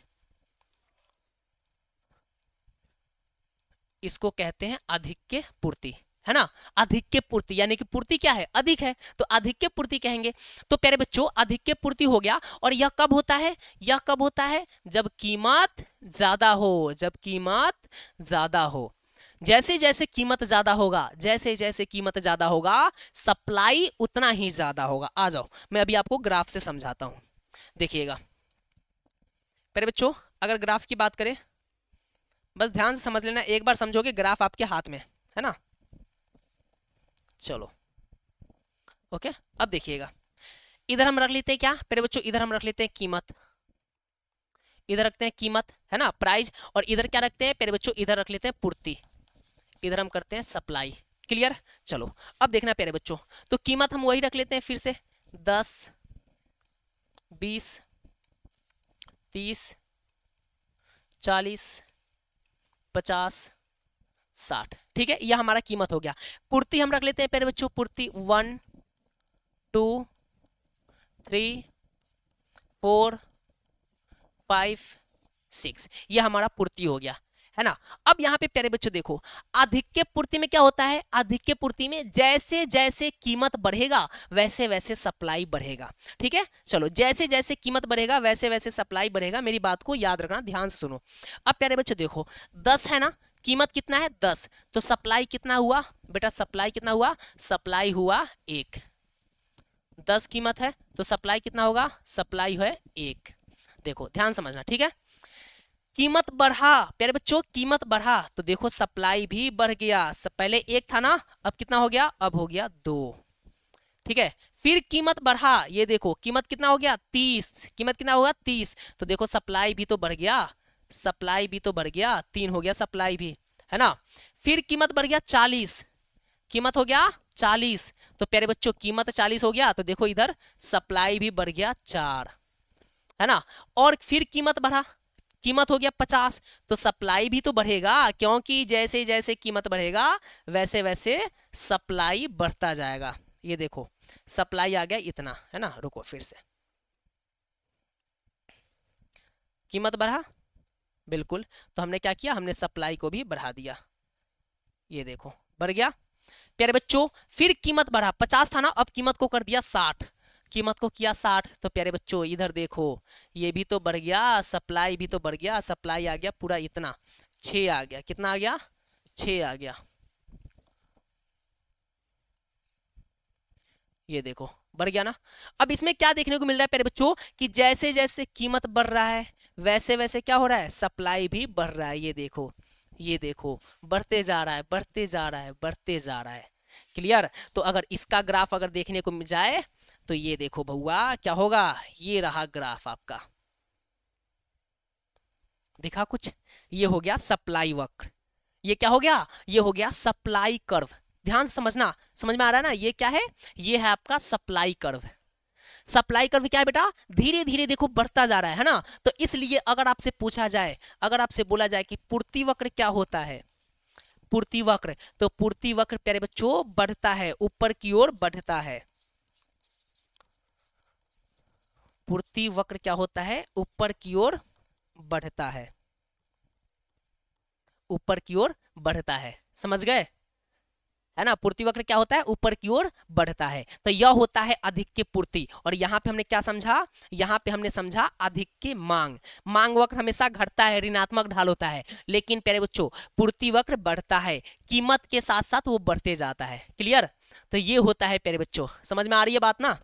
इसको कहते हैं अधिक्य पूर्ति, है ना। अधिक्य पूर्ति यानी कि पूर्ति क्या है? अधिक है, तो अधिक्य पूर्ति कहेंगे। तो प्यारे बच्चों, अधिक्य पूर्ति हो गया। और यह कब होता है? यह कब होता है? जब कीमत ज्यादा हो, जब कीमत ज्यादा हो। जैसे जैसे कीमत ज्यादा होगा, जैसे जैसे कीमत ज्यादा होगा, सप्लाई उतना ही ज्यादा होगा। आ जाओ, मैं अभी आपको ग्राफ से समझाता हूं, देखिएगा। प्यारे बच्चों, अगर ग्राफ की बात करें, बस ध्यान से समझ लेना, एक बार समझोगे ग्राफ आपके हाथ में, है ना। चलो ओके, अब देखिएगा, इधर हम रख लेते हैं क्या प्यारे बच्चों? इधर हम रख लेते हैं कीमत, इधर रखते हैं कीमत, है ना, प्राइस। और इधर क्या रखते हैं प्यारे बच्चों? इधर रख लेते हैं पूर्ति, इधर हम करते हैं सप्लाई। क्लियर? चलो अब देखना प्यारे बच्चों, तो कीमत हम वही रख लेते हैं फिर से, 10, 20, 30, 40, 50, 60। ठीक है, यह हमारा कीमत हो गया। पूर्ति हम रख लेते हैं प्यारे बच्चों, पूर्ति 1, 2, 3, 4, 5, 6, यह हमारा पूर्ति हो गया, है ना। अब यहाँ पे प्यारे बच्चों देखो, अधिक्य पूर्ति में क्या होता है? अधिक्य पूर्ति में जैसे जैसे कीमत बढ़ेगा वैसे वैसे सप्लाई बढ़ेगा। ठीक है, चलो, जैसे जैसे कीमत बढ़ेगा वैसे वैसे सप्लाई बढ़ेगा। मेरी बात को याद रखना, ध्यान से सुनो। अब प्यारे बच्चों देखो, 10 है ना, कीमत कितना है? 10, तो सप्लाई कितना हुआ बेटा? सप्लाई कितना हुआ? सप्लाई हुआ 1। 10 कीमत है तो सप्लाई कितना होगा? सप्लाई है 1। देखो ध्यान समझना, ठीक है। कीमत बढ़ा प्यारे बच्चों, कीमत बढ़ा तो देखो सप्लाई भी बढ़ गया। पहले 1 था ना, अब कितना हो गया? अब हो गया 2। ठीक है, फिर कीमत बढ़ा, ये देखो कीमत कितना हो गया? 30। कीमत कितना होगा? 30, तो देखो सप्लाई भी तो बढ़ गया, सप्लाई भी तो बढ़ गया, 3 हो गया सप्लाई भी, है ना। फिर कीमत बढ़ गया 40, कीमत हो गया 40, तो प्यारे बच्चों कीमत 40 हो गया, तो देखो इधर सप्लाई भी बढ़ गया 4, है ना। और फिर कीमत बढ़ा, कीमत हो गया 50, तो सप्लाई भी तो बढ़ेगा, क्योंकि जैसे जैसे कीमत बढ़ेगा वैसे वैसे सप्लाई बढ़ता जाएगा। ये देखो सप्लाई आ गया इतना, है ना। रुको फिर से, कीमत बढ़ा, बिल्कुल, तो हमने क्या किया? हमने सप्लाई को भी बढ़ा दिया। ये देखो बढ़ गया प्यारे बच्चों। फिर कीमत बढ़ा, 50 था ना, अब कीमत को कर दिया 60, कीमत को किया 60, तो प्यारे बच्चों इधर देखो ये भी तो बढ़ गया, सप्लाई भी तो बढ़ गया, सप्लाई आ गया पूरा इतना, 6 आ गया। कितना आ गया? 6 आ गया। ये देखो बढ़ गया ना। अब इसमें क्या देखने को मिल रहा है प्यारे बच्चों कि जैसे जैसे कीमत बढ़ रहा है वैसे वैसे क्या हो रहा है? सप्लाई भी बढ़ रहा है। ये देखो, ये देखो बढ़ते जा रहा है, बढ़ते जा रहा है, बढ़ते जा रहा है। क्लियर? तो अगर इसका ग्राफ अगर देखने को मिल जाए तो ये देखो भौआ क्या होगा? ये रहा ग्राफ आपका, दिखा कुछ? ये हो गया सप्लाई वक्र। ये क्या हो गया? ये हो गया सप्लाई कर्व। ध्यान से समझना, समझ में आ रहा है ना? ये क्या है? ये है आपका सप्लाई कर्व। सप्लाई कर्व क्या है बेटा? धीरे धीरे देखो बढ़ता जा रहा है ना। तो इसलिए अगर आपसे पूछा जाए, अगर आपसे बोला जाए कि पूर्ति वक्र क्या होता है, पूर्ति वक्र, तो पूर्ति वक्र प्यारे बच्चों बढ़ता है, ऊपर की ओर बढ़ता है। पूर्ति वक्र क्या होता है? ऊपर की ओर बढ़ता है, ऊपर की ओर बढ़ता है। समझ गए? है ना, पूर्ति वक्र क्या होता है? ऊपर की ओर बढ़ता है। तो यह होता है अधिक्य पूर्ति। और यहां पे हमने क्या समझा? यहां पे हमने समझा अधिक्य मांग। मांग वक्र हमेशा घटता है, ऋणात्मक ढाल होता है, लेकिन प्यारे बच्चों पूर्ति वक्र बढ़ता है, कीमत के साथ साथ वो बढ़ते जाता है। क्लियर? तो ये होता है प्यारे बच्चों। समझ में आ रही है बात ना?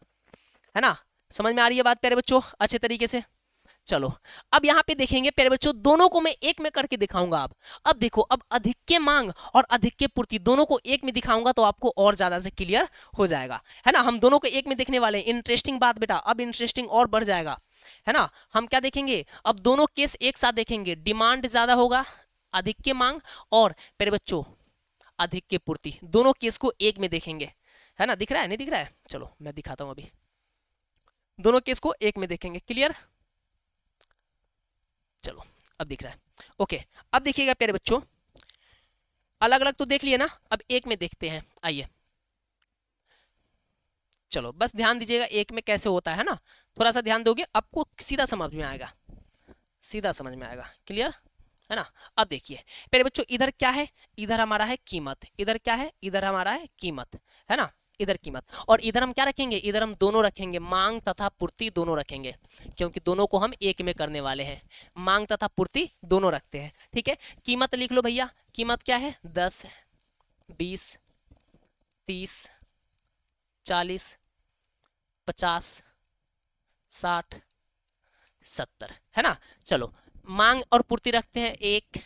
है ना, समझ में आ रही है बात प्यारे बच्चों अच्छे तरीके से? चलो अब यहाँ पे देखेंगे प्यारे बच्चों, दोनों को मैं एक में करके दिखाऊंगा। अब देखो, अब अधिक के मांग और अधिक के पूर्ति दोनों को एक में दिखाऊंगा तो आपको और ज्यादा से क्लियर हो जाएगा, है ना। हम दोनों को एक में देखने वाले हैं। इंटरेस्टिंग बात बेटा, अब इंटरेस्टिंग और बढ़ जाएगा, है ना। हम क्या देखेंगे, अब दोनों केस एक साथ देखेंगे। डिमांड ज्यादा होगा, अधिक के मांग, और प्यारे बच्चों अधिक के पूर्ति, दोनों केस को एक में देखेंगे, है ना। दिख रहा है, नहीं दिख रहा है? चलो मैं दिखाता हूं, अभी दोनों केस को एक में देखेंगे। क्लियर? चलो अब दिख रहा है। ओके, अब देखिएगा प्यारे बच्चों, अलग अलग तो देख लिए ना, अब एक में देखते हैं। आइए, चलो बस ध्यान दीजिएगा एक में कैसे होता है ना, थोड़ा सा ध्यान दोगे आपको सीधा समझ में आएगा, सीधा समझ में आएगा। क्लियर है ना। अब देखिए प्यारे बच्चों, इधर क्या है, इधर हमारा है कीमत, इधर क्या है, इधर हमारा है कीमत, है ना। इधर कीमत, और इधर हम क्या रखेंगे, इधर हम दोनों रखेंगे, मांग तथा पूर्ति दोनों रखेंगे, क्योंकि दोनों को हम एक में करने वाले हैं। मांग तथा पूर्ति दोनों रखते हैं, ठीक है। कीमत लिख लो भैया, कीमत क्या है, 10, 20, 30, 40, 50, 60, 70, है ना। चलो मांग और पूर्ति रखते हैं 1,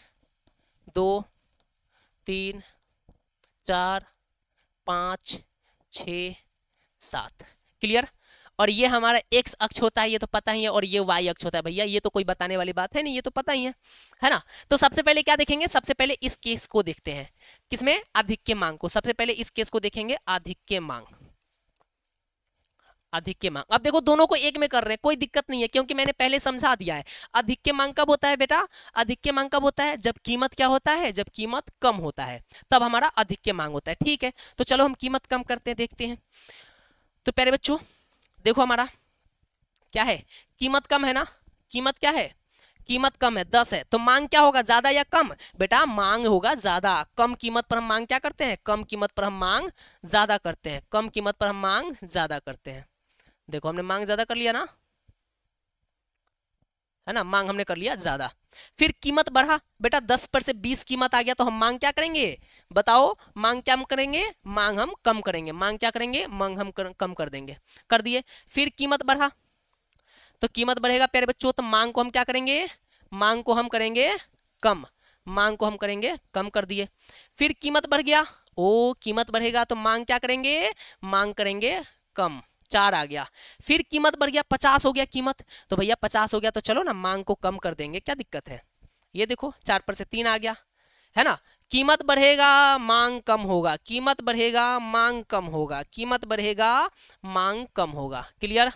2, 3, 4, 5, 6, 7। क्लियर? और ये हमारा एक्स अक्ष होता है, ये तो पता ही है, और ये वाई अक्ष होता है भैया, ये तो कोई बताने वाली बात है नहीं, ये तो पता ही है ना। तो सबसे पहले क्या देखेंगे, सबसे पहले इस केस को देखते हैं, किसमें, अधिक के मांग को। सबसे पहले इस केस को देखेंगे, अधिक के मांग, अधिक के मांग। अब देखो दोनों को एक में कर रहे हैं, कोई दिक्कत नहीं है, क्योंकि मैंने पहले समझा दिया है। अधिक के मांग कब होता है बेटा, अधिक के मांग कब होता है, जब कीमत क्या होता है, जब कीमत कम होता है, तब हमारा अधिक के मांग होता है। ठीक है, तो चलो हम कीमत कम करते हैं, देखते हैं। तो प्यारे बच्चों देखो, हमारा क्या है, कीमत कम है ना, कीमत क्या है, कीमत कम है, 10 है, तो मांग क्या होगा, ज्यादा या कम, बेटा मांग होगा ज्यादा। कम कीमत पर हम मांग क्या करते हैं, कम कीमत पर हम मांग ज्यादा करते हैं, कम कीमत पर हम मांग ज्यादा करते हैं। देखो हमने मांग ज्यादा कर लिया ना, है ना, मांग हमने कर लिया ज्यादा। फिर कीमत बढ़ा, बेटा 10 पर से 20 कीमत आ गया, तो हम मांग क्या करेंगे, बताओ, मांग क्या हम करेंगे, मांग हम कम करेंगे। मांग क्या करेंगे, मांग हम कम कर देंगे, कर दिए। फिर कीमत बढ़ा, तो कीमत बढ़ेगा प्यारे बच्चों, तो मांग को हम क्या करेंगे, मांग को हम करेंगे कम, मांग को हम करेंगे कम, कर दिए। फिर कीमत बढ़ गया, ओ कीमत बढ़ेगा तो मांग क्या करेंगे, मांग करेंगे कम, 4 आ गया। फिर कीमत बढ़ गया, 50 हो गया कीमत, तो भैया 50 हो गया तो चलो ना मांग को कम कर देंगे, क्या दिक्कत है। ये देखो 4 पर से 3 आ गया, है ना। कीमत बढ़ेगा मांग कम होगा, कीमत बढ़ेगा मांग कम होगा, कीमत बढ़ेगा मांग कम होगा। क्लियर,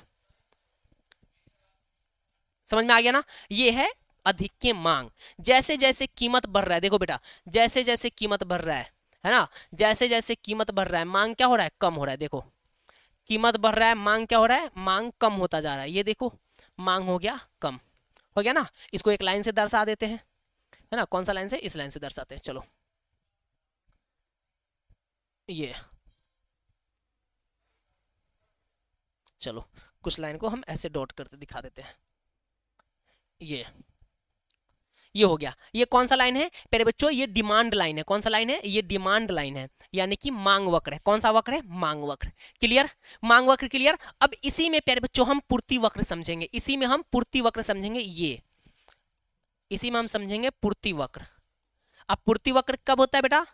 समझ में आ गया ना। ये है अधिक के मांग। जैसे जैसे कीमत बढ़ रहा है, देखो बेटा, जैसे जैसे कीमत बढ़ रहा है ना, जैसे जैसे कीमत बढ़ रहा है, मांग क्या हो रहा है, कम हो रहा है। देखो कीमत बढ़ रहा है, मांग क्या हो रहा है, मांग कम होता जा रहा है। ये देखो मांग हो गया कम, हो गया ना। इसको एक लाइन से दर्शा देते हैं, है ना। कौन सा लाइन से, इस लाइन से दर्शाते हैं। चलो ये, चलो कुछ लाइन को हम ऐसे डॉट करते दिखा देते हैं। ये हो गया। ये कौन सा लाइन है प्यारे बच्चों, ये डिमांड लाइन है। कौन सा लाइन है, ये डिमांड लाइन है, यानी कि मांग वक्र है। कौन सा वक्र है, मांग वक्र। क्लियर, मांग वक्र क्लियर। अब इसी में प्यारे बच्चों हम पूर्ति वक्र समझेंगे, इसी में हम पूर्ति वक्र समझेंगे, ये इसी में हम समझेंगे पूर्ति वक्र। अब पूर्ति वक्र कब होता है बेटा,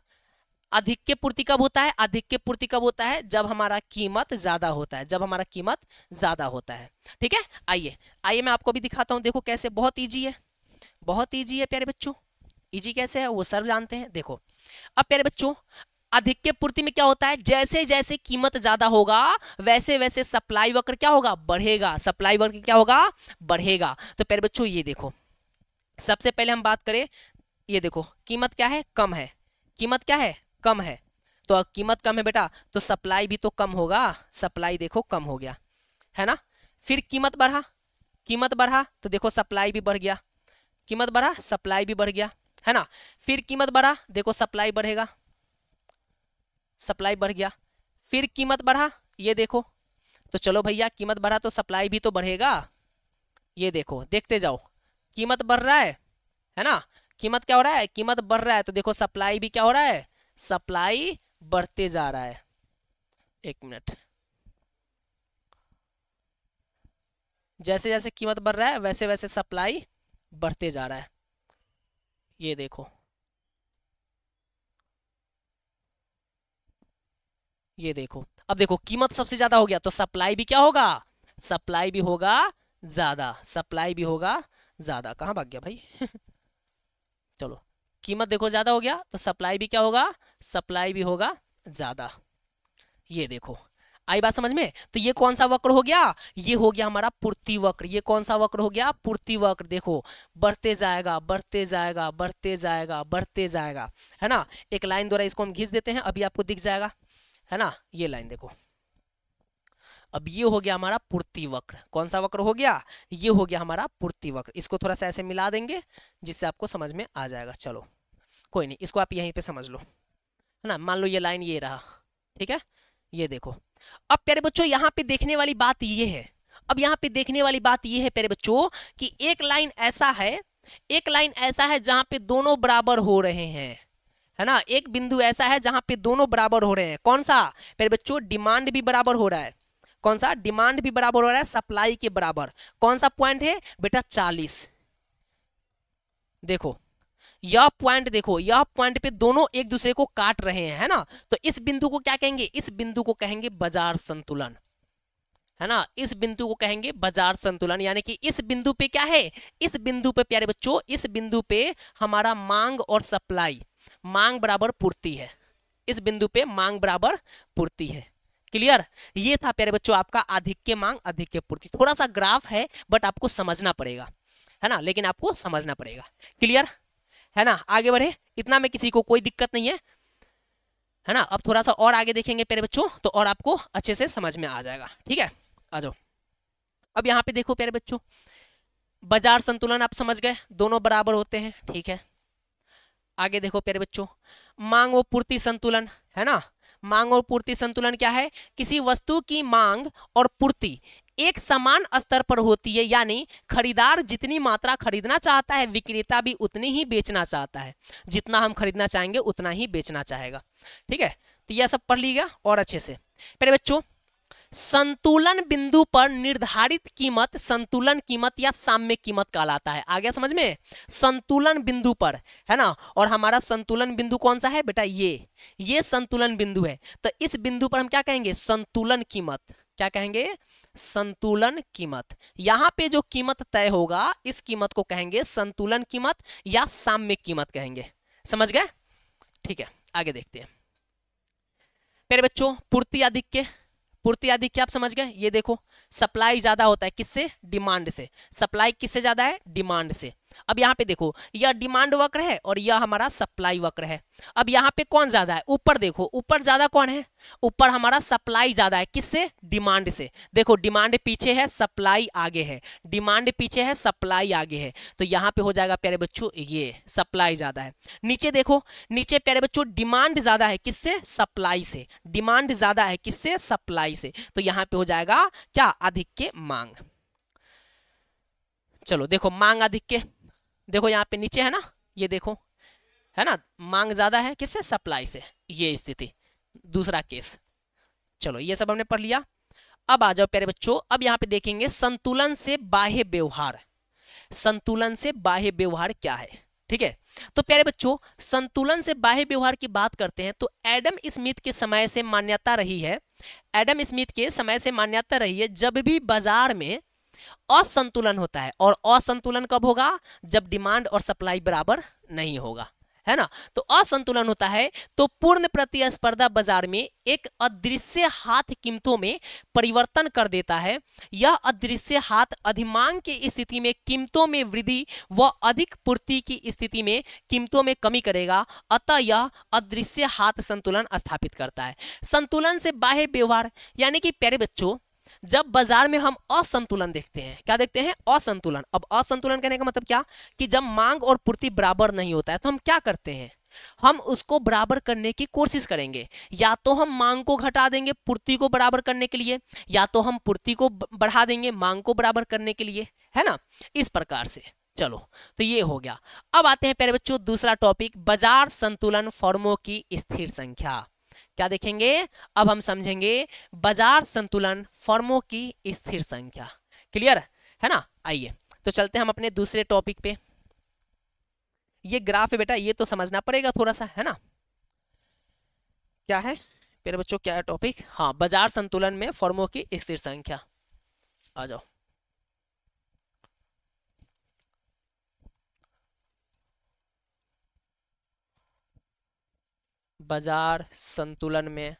अधिक के पूर्ति कब होता है, अधिक के पूर्ति कब होता है, जब हमारा कीमत ज्यादा होता है, जब हमारा कीमत ज्यादा होता है। ठीक है, आइए आइए मैं आपको भी दिखाता हूं, देखो कैसे, बहुत ईजी है, बहुत ईजी है प्यारे बच्चों। ईजी कैसे है वो सर जानते हैं। देखो अब प्यारे बच्चों, अधिक के पूर्ति में क्या होता है, जैसे जैसे कीमत ज्यादा होगा वैसे वैसे सप्लाई वक्र क्या होगा, बढ़ेगा, सप्लाई वक्र क्या होगा, बढ़ेगा। तो प्यारे बच्चों ये देखो, सबसे पहले हम बात करें, ये देखो कीमत क्या है, कम है, कीमत क्या है, कम है, तो कीमत कम है बेटा, तो सप्लाई भी तो कम होगा, सप्लाई देखो कम हो गया, है ना। फिर कीमत बढ़ा, कीमत बढ़ा तो देखो सप्लाई भी बढ़ गया, कीमत बढ़ा सप्लाई भी बढ़ गया, है ना। फिर कीमत बढ़ा, देखो सप्लाई बढ़ेगा, सप्लाई बढ़ गया। फिर कीमत बढ़ा, ये देखो, तो चलो भैया कीमत बढ़ा तो सप्लाई भी तो बढ़ेगा, ये देखो देखते जाओ, कीमत बढ़ रहा है ना, कीमत क्या हो रहा है, कीमत बढ़ रहा है, तो देखो सप्लाई भी क्या हो रहा है, सप्लाई बढ़ते जा रहा है। एक मिनट, जैसे जैसे कीमत बढ़ रहा है वैसे वैसे सप्लाई बढ़ते जा रहा है। ये देखो, ये देखो, अब देखो कीमत सबसे ज्यादा हो गया तो सप्लाई भी क्या होगा, सप्लाई भी होगा ज्यादा, सप्लाई भी होगा ज्यादा। कहाँ भाग गया भाई चलो, कीमत देखो ज्यादा हो गया तो सप्लाई भी क्या होगा, सप्लाई भी होगा ज्यादा। ये देखो, आई बात समझ में? तो ये कौन सा वक्र हो गया, ये हो गया हमारा पूर्ति वक्र। ये कौन सा वक्र हो गया, पूर्ति वक्र। देखो बढ़ते जाएगा बढ़ते जाएगा बढ़ते जाएगा बढ़ते जाएगा, है ना। एक लाइन द्वारा इसको हम खींच देते हैं, अभी आपको दिख जाएगा, है ना। ये लाइन देखो, अब ये हो गया हमारा पूर्ति वक्र। कौन सा वक्र हो गया, ये हो गया हमारा पूर्ति वक्र। इसको थोड़ा सा ऐसे मिला देंगे जिससे आपको समझ में आ जाएगा। चलो कोई नहीं, इसको आप यहीं पे समझ लो, है ना। मान लो ये लाइन ये रहा, ठीक है। ये देखो, अब प्यारे बच्चों यहाँ पे देखने वाली बात ये है, अब यहाँ पे देखने वाली बात ये है प्यारे बच्चों कि एक लाइन ऐसा है, एक लाइन ऐसा है जहां पे दोनों बराबर हो रहे हैं, है ना। एक बिंदु ऐसा है जहां पे दोनों बराबर हो रहे हैं। कौन सा प्यारे बच्चों, डिमांड भी बराबर हो रहा है। कौन सा, डिमांड भी बराबर हो रहा है सप्लाई के बराबर। कौन सा पॉइंट है बेटा, 40। देखो यह पॉइंट, देखो यह पॉइंट पे दोनों एक दूसरे को काट रहे हैं, है ना। तो इस बिंदु को क्या कहेंगे, इस बिंदु को कहेंगे बाजार संतुलन, है ना। इस बिंदु को कहेंगे बाजार संतुलन। यानी कि इस बिंदु पे क्या है, इस बिंदु पे प्यारे बच्चों, इस बिंदु पे हमारा मांग और सप्लाई, मांग बराबर पूर्ति है। इस बिंदु पे मांग बराबर पूर्ति है। क्लियर। ये था प्यारे बच्चों आपका आधिक्य मांग आधिक्य पूर्ति। थोड़ा सा ग्राफ है बट आपको समझना पड़ेगा, है ना, लेकिन आपको समझना पड़ेगा। क्लियर है ना। आगे बढ़े, इतना में किसी को कोई दिक्कत नहीं है ना। अब थोड़ा सा और आगे देखेंगे प्यारे बच्चों तो और आपको अच्छे से समझ में आ जाएगा। ठीक है, आ जाओ। अब यहाँ पे देखो प्यारे बच्चों, बाजार संतुलन आप समझ गए, दोनों बराबर होते हैं, ठीक है। आगे देखो प्यारे बच्चों, मांग और पूर्ति संतुलन, है ना। मांग और पूर्ति संतुलन क्या है, किसी वस्तु की मांग और पूर्ति एक समान स्तर पर होती है, यानी खरीदार जितनी मात्रा खरीदना चाहता है विक्रेता भी उतनी ही बेचना चाहता है। जितना हम खरीदना चाहेंगे उतना ही बेचना चाहेगा। ठीक है, तो यह सब पढ़ लीजिएगा और अच्छे से। प्यारे बच्चों, संतुलन बिंदु पर निर्धारित कीमत संतुलन कीमत या साम्य कीमत कहलाता है। आ गया समझ में, संतुलन बिंदु पर, है ना। और हमारा संतुलन बिंदु कौन सा है बेटा, ये संतुलन बिंदु है। तो इस बिंदु पर हम क्या कहेंगे, संतुलन कीमत। क्या कहेंगे, संतुलन कीमत। यहां पे जो कीमत तय होगा इस कीमत को कहेंगे संतुलन कीमत या साम्य कीमत कहेंगे। समझ गए, ठीक है। आगे देखते हैं प्यारे बच्चों, पूर्ति आधिक्य। पूर्ति आधिक्य आप समझ गए। ये देखो, सप्लाई ज्यादा होता है किससे, डिमांड से। सप्लाई किससे ज्यादा है, डिमांड से। अब यहाँ पे देखो, यह डिमांड वक्र है और यह हमारा सप्लाई वक्र है। अब यहाँ पे कौन ज्यादा है, ऊपर देखो, ऊपर ज्यादा कौन है, ऊपर हमारा सप्लाई ज्यादा है। किससे, डिमांड से। देखो डिमांड पीछे है सप्लाई आगे है, डिमांड पीछे है सप्लाई आगे है। तो यहाँ पे हो जाएगा प्यारे बच्चों ये सप्लाई ज्यादा है। नीचे देखो, नीचे प्यारे बच्चों डिमांड ज्यादा है किससे, सप्लाई से। डिमांड ज्यादा है किससे, सप्लाई से। तो यहाँ पे हो जाएगा क्या, आधिक्य मांग। चलो देखो, मांग आधिक्य, देखो यहाँ पे नीचे है ना, ये देखो, है ना, मांग ज्यादा है किससे, सप्लाई से। ये स्थिति, दूसरा केस। चलो ये सब हमने पढ़ लिया। अब आ जाओ प्यारे बच्चों, अब यहाँ पे देखेंगे संतुलन से बाह्य व्यवहार। संतुलन से बाह्य व्यवहार क्या है, ठीक है। तो प्यारे बच्चों, संतुलन से बाह्य व्यवहार की बात करते हैं तो एडम स्मिथ के समय से मान्यता रही है, एडम स्मिथ के समय से मान्यता रही है, जब भी बाजार में असंतुलन होता है, और असंतुलन कब होगा, जब डिमांड और सप्लाई बराबर नहीं होगा, है ना। तो असंतुलन होता है तो पूर्ण प्रतिस्पर्धा बाजार में एक अदृश्य हाथ कीमतों में परिवर्तन कर देता है। यह अदृश्य हाथ अधिमांग की स्थिति में कीमतों में वृद्धि व अधिक पूर्ति की स्थिति में कीमतों में कमी करेगा। अतः यह अदृश्य हाथ संतुलन स्थापित करता है। संतुलन से बाह्य व्यवहार यानी कि प्यारे बच्चों, जब बाजार में हम असंतुलन देखते हैं, क्या देखते हैं, असंतुलन। अब असंतुलन कहने का मतलब क्या, कि जब मांग और पूर्ति बराबर नहीं होता है तो हम क्या करते हैं, हम उसको बराबर करने की कोशिश करेंगे। या तो हम मांग को घटा देंगे पूर्ति को बराबर करने के लिए, या तो हम पूर्ति को बढ़ा देंगे मांग को बराबर करने के लिए, है ना, इस प्रकार से। चलो तो ये हो गया। अब आते हैं प्यारे बच्चों दूसरा टॉपिक, बाजार संतुलन फर्मों की स्थिर संख्या। क्या देखेंगे, अब हम समझेंगे बाजार संतुलन फर्मों की स्थिर संख्या। क्लियर है ना। आइए तो चलते हैं हम अपने दूसरे टॉपिक पे। ये ग्राफ है बेटा, ये तो समझना पड़ेगा थोड़ा सा, है ना। क्या है मेरे बच्चों, क्या है टॉपिक? हाँ, बाजार संतुलन में फर्मों की स्थिर संख्या। आ जाओ। बाजार संतुलन में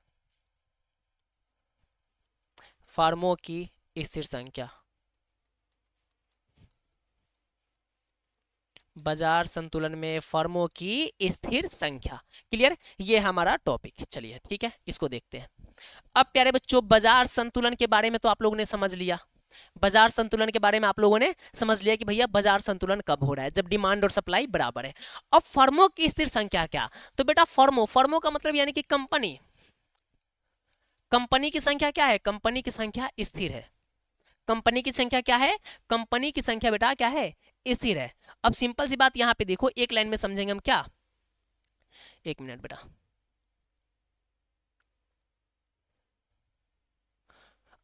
फर्मों की स्थिर संख्या। बाजार संतुलन में फर्मों की स्थिर संख्या। क्लियर, ये हमारा टॉपिक। चलिए ठीक है, इसको देखते हैं। अब प्यारे बच्चों, बाजार संतुलन के बारे में तो आप लोगों ने समझ लिया। बाजार संतुलन के बारे में आप लोगों ने समझ लिया कि भैया बाजार संतुलन कब हो रहा है, जब डिमांड और सप्लाई बराबर है। अब फर्मों की स्थिर संख्या क्या? तो बेटा फर्मों का मतलब यानी कि कंपनी। कंपनी की संख्या क्या है? कंपनी की संख्या स्थिर है। कंपनी की संख्या क्या है? कंपनी की संख्या बेटा क्या है? स्थिर है। अब सिंपल सी बात यहां पे देखो, एक लाइन में समझेंगे हम क्या। एक मिनट बेटा,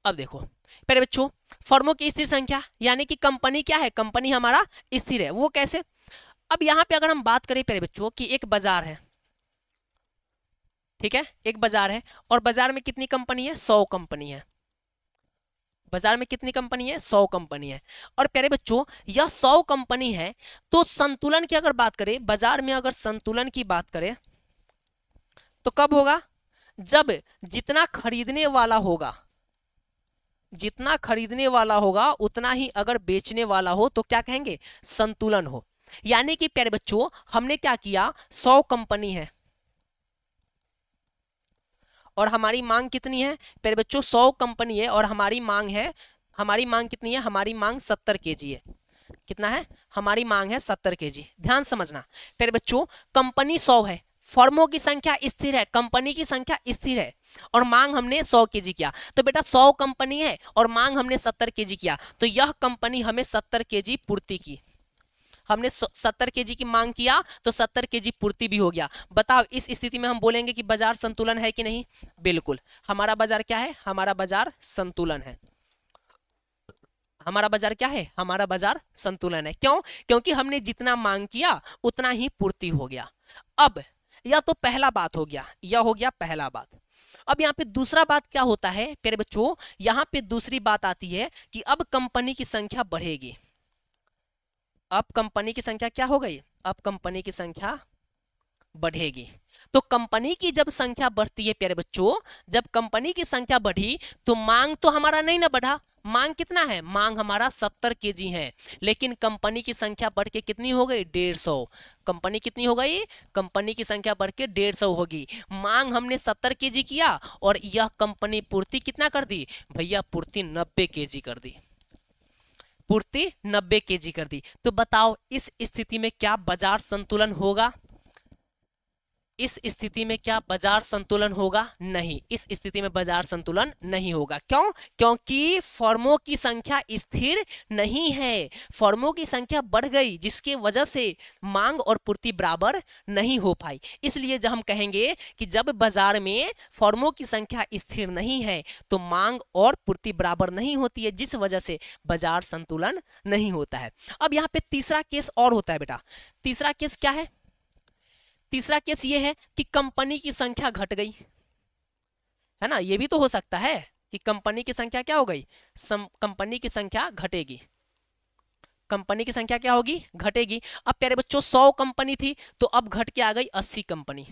अब देखो पहले बच्चों, फर्मों की स्थिर संख्या यानी कि कंपनी क्या है? कंपनी हमारा स्थिर है। वो कैसे? अब यहां पे अगर हम बात करें पहले बच्चों कि एक बाजार है, ठीक है, एक बाजार है और बाजार में कितनी कंपनी है? 100 कंपनी है। बाजार में कितनी कंपनी है? 100 कंपनी है। और प्यारे बच्चों, यह 100 कंपनी है, तो संतुलन की अगर बात करें, बाजार में अगर संतुलन की बात करें तो कब होगा? जब जितना खरीदने वाला होगा, जितना खरीदने वाला होगा उतना ही अगर बेचने वाला हो तो क्या कहेंगे? संतुलन हो। यानी कि प्यारे बच्चों, हमने क्या किया, 100 कंपनी है और हमारी मांग कितनी है? प्यारे बच्चों 100 कंपनी है और हमारी मांग है, हमारी मांग कितनी है? हमारी मांग 70 केजी है। कितना है? हमारी मांग है 70 केजी। ध्यान समझना प्यारे बच्चों, कंपनी 100 है, फर्मों की संख्या स्थिर है, कंपनी की संख्या स्थिर है और मांग हमने 100 केजी किया। तो बेटा 100 कंपनी है और मांग हमने 70 केजी किया, तो यह कंपनी हमें 70 केजी पूर्ति की। हमने 70 केजी की मांग किया तो 70 केजी पूर्ति भी हो गया। बताओ इस स्थिति में हम बोलेंगे कि बाजार संतुलन है कि नहीं? बिल्कुल, हमारा बाजार क्या है? हमारा बाजार संतुलन है। हमारा बाजार क्या है? हमारा बाजार संतुलन है। क्यों? क्योंकि हमने जितना मांग किया उतना ही पूर्ति हो गया। अब यह तो पहला बात हो गया, यह हो गया पहला बात। अब यहाँ पे दूसरा बात क्या होता है प्यारे बच्चों? यहाँ पे दूसरी बात आती है कि अब कंपनी की संख्या बढ़ेगी। अब कंपनी की संख्या क्या हो गई? अब कंपनी की संख्या बढ़ेगी। तो कंपनी की जब संख्या बढ़ती है प्यारे बच्चों, जब कंपनी की संख्या बढ़ी तो मांग तो हमारा नहीं ना बढ़ा। मांग कितना है? मांग हमारा 70 केजी है, लेकिन कंपनी की संख्या बढ़ के कितनी हो गई? 150। कंपनी कितनी हो गई? कंपनी की संख्या बढ़ के 150 होगी। मांग हमने 70 केजी किया और यह कंपनी पूर्ति कितना कर दी? भैया पूर्ति 90 केजी कर दी। पूर्ति 90 केजी कर दी। तो बताओ इस स्थिति में क्या बाजार संतुलन होगा? इस स्थिति में क्या बाजार संतुलन होगा? नहीं, इस स्थिति में बाजार संतुलन नहीं होगा। क्यों? क्योंकि फर्मों की संख्या स्थिर नहीं है, फर्मों की संख्या बढ़ गई, जिसकी वजह से मांग और पूर्ति बराबर नहीं हो पाई। इसलिए जब हम कहेंगे कि जब बाजार में फर्मों की संख्या स्थिर नहीं है तो मांग और पूर्ति बराबर नहीं होती है, जिस वजह से बाजार संतुलन नहीं होता है। अब यहाँ पे तीसरा केस और होता है बेटा। तीसरा केस क्या है? तीसरा केस ये है कि कंपनी की संख्या घट गई, है ना। ये भी तो हो सकता है कि कंपनी की संख्या क्या हो गई? कंपनी की संख्या घटेगी। कंपनी की संख्या क्या होगी? घटेगी। अब प्यारे बच्चों 100 कंपनी थी तो अब घट के आ गई 80 कंपनी।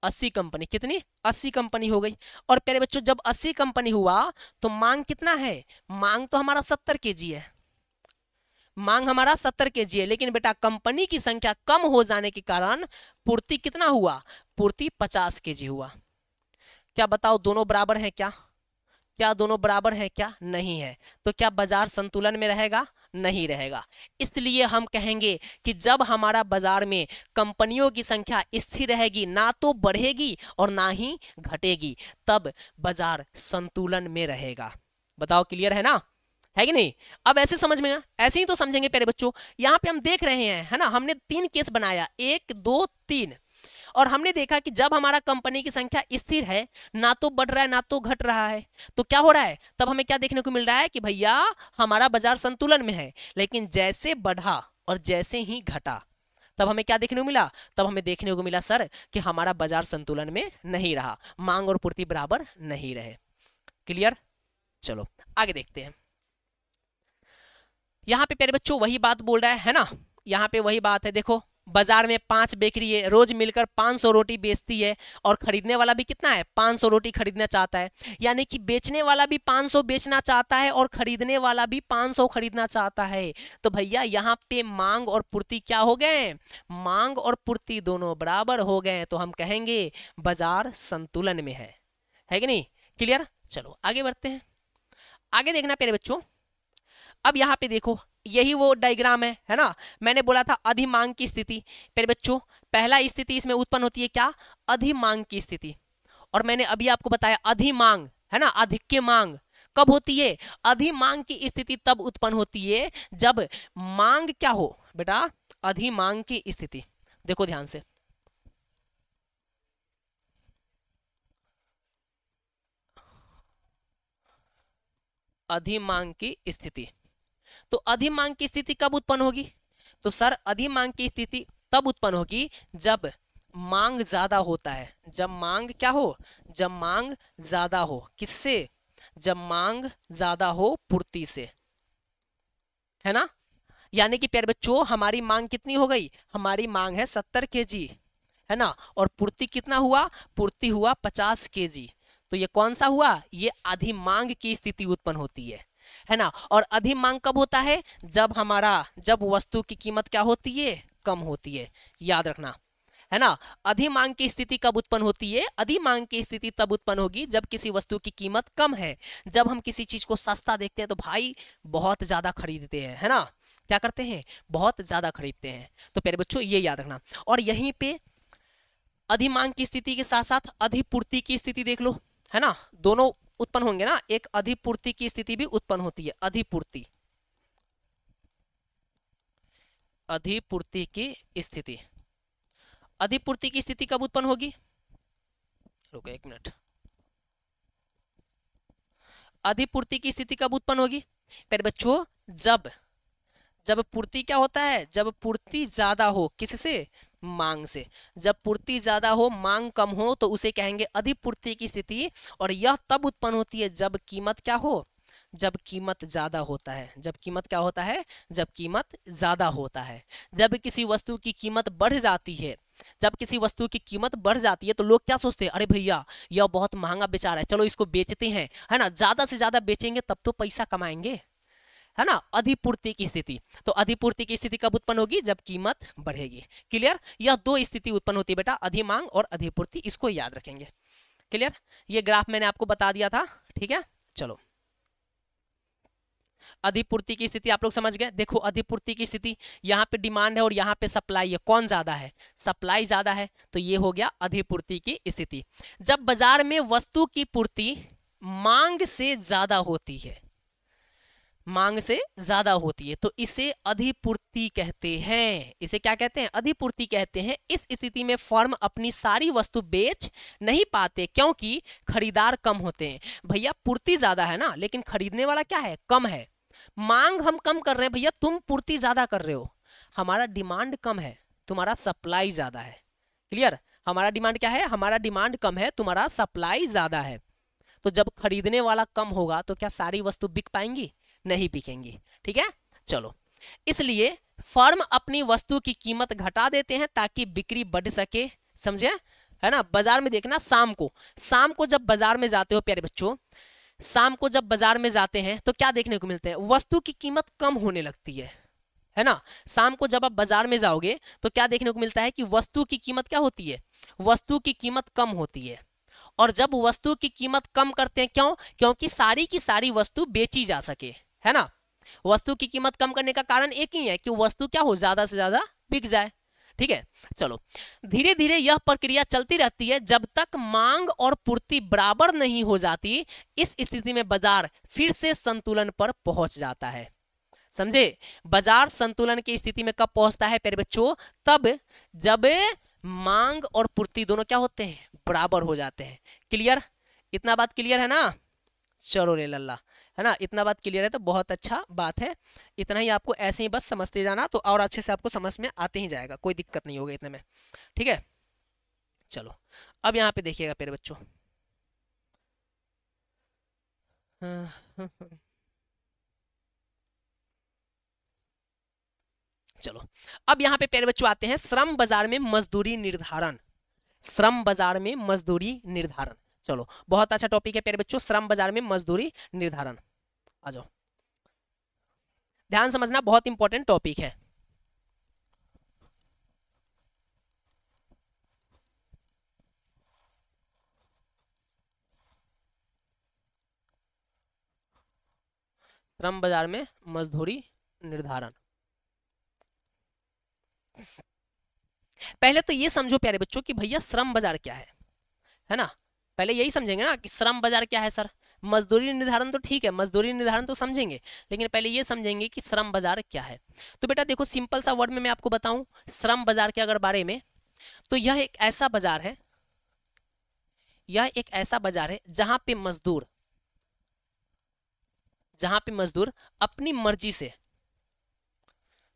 80 कंपनी, कितनी? 80 कंपनी हो गई। और प्यारे बच्चों जब 80 कंपनी हुआ तो मांग कितना है? मांग तो हमारा 70 केजी है। मांग हमारा 70 केजी है, लेकिन बेटा कंपनी की संख्या कम हो जाने के कारण पूर्ति कितना हुआ? पूर्ति 50 केजी हुआ। क्या बताओ दोनों बराबर हैं क्या? क्या दोनों बराबर हैं क्या? नहीं है। तो क्या बाजार संतुलन में रहेगा? नहीं रहेगा। इसलिए हम कहेंगे कि जब हमारा बाजार में कंपनियों की संख्या स्थिर रहेगी, ना तो बढ़ेगी और ना ही घटेगी, तब बाजार संतुलन में रहेगा। बताओ क्लियर है ना? है कि नहीं? अब ऐसे समझ में, ऐसे ही तो समझेंगे प्यारे बच्चों। यहाँ पे हम देख रहे हैं, है ना, हमने 3 केस बनाया, 1 2 3। और हमने देखा कि जब हमारा कंपनी की संख्या स्थिर है, ना तो बढ़ रहा है ना तो घट रहा है, तो क्या हो रहा है, तब हमें क्या देखने को मिल रहा है कि भैया हमारा बाजार संतुलन में है। लेकिन जैसे बढ़ा और जैसे ही घटा, तब हमें क्या देखने को मिला, तब हमें देखने को मिला सर कि हमारा बाजार संतुलन में नहीं रहा, मांग और पूर्ति बराबर नहीं रहे। क्लियर? चलो आगे देखते हैं। यहाँ पे प्यारे बच्चों वही बात बोल रहा है ना, यहाँ पे वही बात है। देखो बाजार में 5 बेकरी है, रोज मिलकर 500 रोटी बेचती है और खरीदने वाला भी कितना है, 500 रोटी खरीदना चाहता है। यानी कि बेचने वाला भी 500 बेचना चाहता है और खरीदने वाला भी 500 खरीदना चाहता है। तो भैया यहाँ पे मांग और पूर्ति क्या हो गए, मांग और पूर्ति दोनों बराबर हो गए, तो हम कहेंगे बाजार संतुलन में है कि नहीं? क्लियर? चलो आगे बढ़ते हैं। आगे देखना प्यारे बच्चों, अब यहाँ पे देखो यही वो डायग्राम है ना, मैंने बोला था अधिमांग की स्थिति। प्यारे बच्चों पहला स्थिति इसमें उत्पन्न होती है क्या, अधिमांग की स्थिति। और मैंने अभी आपको बताया अधिमांग है ना, आधिक्य मांग कब होती है, अधिमांग की स्थिति तब उत्पन्न होती है जब मांग क्या हो बेटा, अधिमांग की स्थिति। देखो ध्यान से, अधिमांग की स्थिति। तो अधिमांग की स्थिति कब उत्पन्न होगी, तो सर अधिमांग की स्थिति तब उत्पन्न होगी जब मांग ज्यादा होता है। जब मांग क्या हो, जब मांग ज्यादा हो, किससे, जब मांग ज्यादा हो पूर्ति से, है ना। यानी कि प्यारे बच्चों हमारी मांग कितनी हो गई, हमारी मांग है 70 kg, है ना, और पूर्ति कितना हुआ, पूर्ति हुआ 50 kg। तो ये कौन सा हुआ, ये अधिमांग की स्थिति उत्पन्न होती है ना। और अधिमांग कब होता है, जब वस्तु की कीमत क्या होती है, कम होती है, याद रखना, है ना। अधिमांग की स्थिति कब उत्पन्न होती है, अधिमांग की स्थिति तब उत्पन्न होगी जब किसी वस्तु की कीमत कम है। जब हम किसी चीज को सस्ता देखते हैं तो भाई बहुत ज्यादा खरीदते हैं, है ना, क्या करते हैं, बहुत ज्यादा खरीदते हैं। तो प्यारे बच्चों ये याद रखना। और यहीं पे अधिमांग की स्थिति के साथ साथ अधिपूर्ति की स्थिति देख लो, है ना, दोनों उत्पन्न होंगे ना। एक अधिपूर्ति की स्थिति भी उत्पन्न होती है, अधिपूर्ति, अधिपूर्ति की स्थिति। अधिपूर्ति की स्थिति कब उत्पन्न होगी, रुको एक मिनट, अधिपूर्ति की स्थिति कब उत्पन्न होगी प्यारे बच्चों, जब पूर्ति क्या होता है, जब पूर्ति ज्यादा हो, किससे, मांग से। जब पूर्ति ज्यादा हो मांग कम हो तो उसे कहेंगे अधिपूर्ति की स्थिति। और यह तब उत्पन्न होती है जब कीमत क्या हो, जब कीमत ज्यादा होता है। जब कीमत क्या होता है, जब कीमत ज्यादा होता है। जब किसी वस्तु की कीमत बढ़ जाती है, जब किसी वस्तु की कीमत बढ़ जाती है तो लोग क्या सोचते हैं, अरे भैया यह बहुत महंगा बेचा रहा है, चलो इसको बेचते हैं, है ना, ज्यादा से ज्यादा बेचेंगे तब तो पैसा कमाएंगे, है ना। अधिपूर्ति की स्थिति, तो अधिपूर्ति की स्थिति कब उत्पन्न होगी, जब कीमत बढ़ेगी। क्लियर? यह दो स्थिति उत्पन्न होती है बेटा, अधिमांग और अधिपूर्ति, इसको याद रखेंगे। क्लियर? ये ग्राफ मैंने आपको बता दिया था, ठीक है। चलो अधिपूर्ति की स्थिति आप लोग समझ गए। देखो अधिपूर्ति की स्थिति, यहाँ पे डिमांड है और यहाँ पे सप्लाई है, कौन ज्यादा है, सप्लाई ज्यादा है, तो ये हो गया अधिपूर्ति की स्थिति। जब बाजार में वस्तु की पूर्ति मांग से ज्यादा होती है, मांग से ज्यादा होती है, तो इसे अधिपूर्ति कहते हैं। इसे क्या कहते हैं, अधिपूर्ति कहते हैं। इस स्थिति में फर्म अपनी सारी वस्तु बेच नहीं पाते क्योंकि खरीदार कम होते हैं। भैया पूर्ति ज्यादा है ना, लेकिन खरीदने वाला क्या है, कम है। मांग हम कम कर रहे हैं भैया, तुम पूर्ति ज्यादा कर रहे हो, हमारा डिमांड कम है, तुम्हारा सप्लाई ज्यादा है। क्लियर? हमारा डिमांड क्या है, हमारा डिमांड कम है, तुम्हारा सप्लाई ज्यादा है। तो जब खरीदने वाला कम होगा तो क्या सारी वस्तु बिक पाएंगी, नहीं बिकेंगी। ठीक है, चलो, इसलिए फर्म अपनी वस्तु की कीमत घटा देते हैं ताकि बिक्री बढ़ सके, समझे, है ना। बाजार में देखना, शाम को जब बाजार में जाते हो प्यारे बच्चों, शाम को जब बाजार में जाते हैं तो क्या देखने को मिलते हैं, वस्तु की कीमत कम होने लगती है ना। शाम को जब आप बाजार में जाओगे तो क्या देखने को मिलता है कि वस्तु की कीमत क्या होती है, वस्तु की कीमत कम होती है। और जब वस्तु की कीमत कम करते हैं, क्यों, क्योंकि सारी की सारी वस्तु बेची जा सके, है ना। वस्तु की कीमत कम करने का कारण एक ही है कि वस्तु क्या हो, ज्यादा से ज्यादा बिक जाए। ठीक है, चलो, धीरे धीरे यह प्रक्रिया चलती रहती है जब तक मांग और पूर्ति बराबर नहीं हो जाती। इस स्थिति में बाजार फिर से संतुलन पर पहुंच जाता है, समझे। बाजार संतुलन की स्थिति में कब पहुंचता है प्यारे बच्चों, तब जब मांग और पूर्ति दोनों क्या होते हैं, बराबर हो जाते हैं। क्लियर, इतना बात क्लियर है ना? चलो रे लल्ला, है ना, इतना बात क्लियर है तो बहुत अच्छा बात है। इतना ही आपको ऐसे ही बस समझते जाना तो और अच्छे से आपको समझ में आते ही जाएगा, कोई दिक्कत नहीं होगी इतने में, ठीक है। चलो अब यहाँ पे देखिएगा प्यारे बच्चों, चलो अब यहाँ पे प्यारे बच्चों आते हैं श्रम बाजार में मजदूरी निर्धारण। श्रम बाजार में मजदूरी निर्धारण, चलो बहुत अच्छा टॉपिक है प्यारे बच्चों, श्रम बाजार में मजदूरी निर्धारण। आ जाओ, ध्यान समझना, बहुत इंपॉर्टेंट टॉपिक है। श्रम बाजार में मजदूरी निर्धारण, पहले तो ये समझो प्यारे बच्चों कि भैया श्रम बाजार क्या है ना, पहले यही समझेंगे ना कि श्रम बाजार क्या है सर। मजदूरी निर्धारण तो ठीक है, मजदूरी निर्धारण तो समझेंगे, लेकिन पहले ये समझेंगे कि श्रम बाजार क्या है। तो बेटा देखो, सिंपल सा वर्ड में मैं आपको बताऊं श्रम बाजार के अगर बारे में, तो यह एक ऐसा बाजार है, यह एक ऐसा बाजार है जहां पे मजदूर अपनी मर्जी से,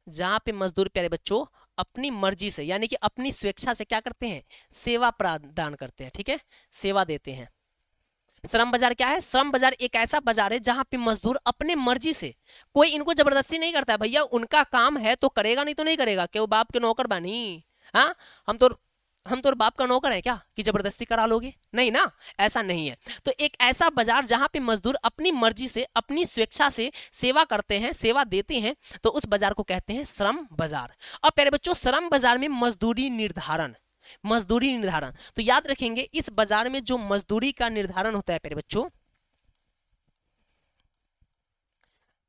जहां पे मजदूर प्यारे बच्चों अपनी मर्जी से यानी कि अपनी स्वेच्छा से क्या करते हैं, सेवा प्रदान करते हैं, ठीक है, सेवा देते हैं। श्रम बाजार क्या है, श्रम बाजार एक ऐसा बाजार है जहां पे मजदूर अपने मर्जी से, कोई इनको जबरदस्ती नहीं करता है, भैया उनका काम है तो करेगा, नहीं तो नहीं करेगा, क्या वो बाप के नौकर बानी, हाँ हम तो बाप का नौकर है क्या कि जबरदस्ती करा लोगे, नहीं ना, ऐसा नहीं है। तो एक ऐसा बाजार जहां पे मजदूर अपनी मर्जी से अपनी स्वेच्छा से सेवा करते हैं, सेवा देते हैं, तो उस बाजार को कहते हैं श्रम बाजार। अब प्यारे बच्चों श्रम बाजार में मजदूरी निर्धारण, तो याद रखेंगे इस बाजार में जो मजदूरी का निर्धारण होता है प्यारे बच्चों,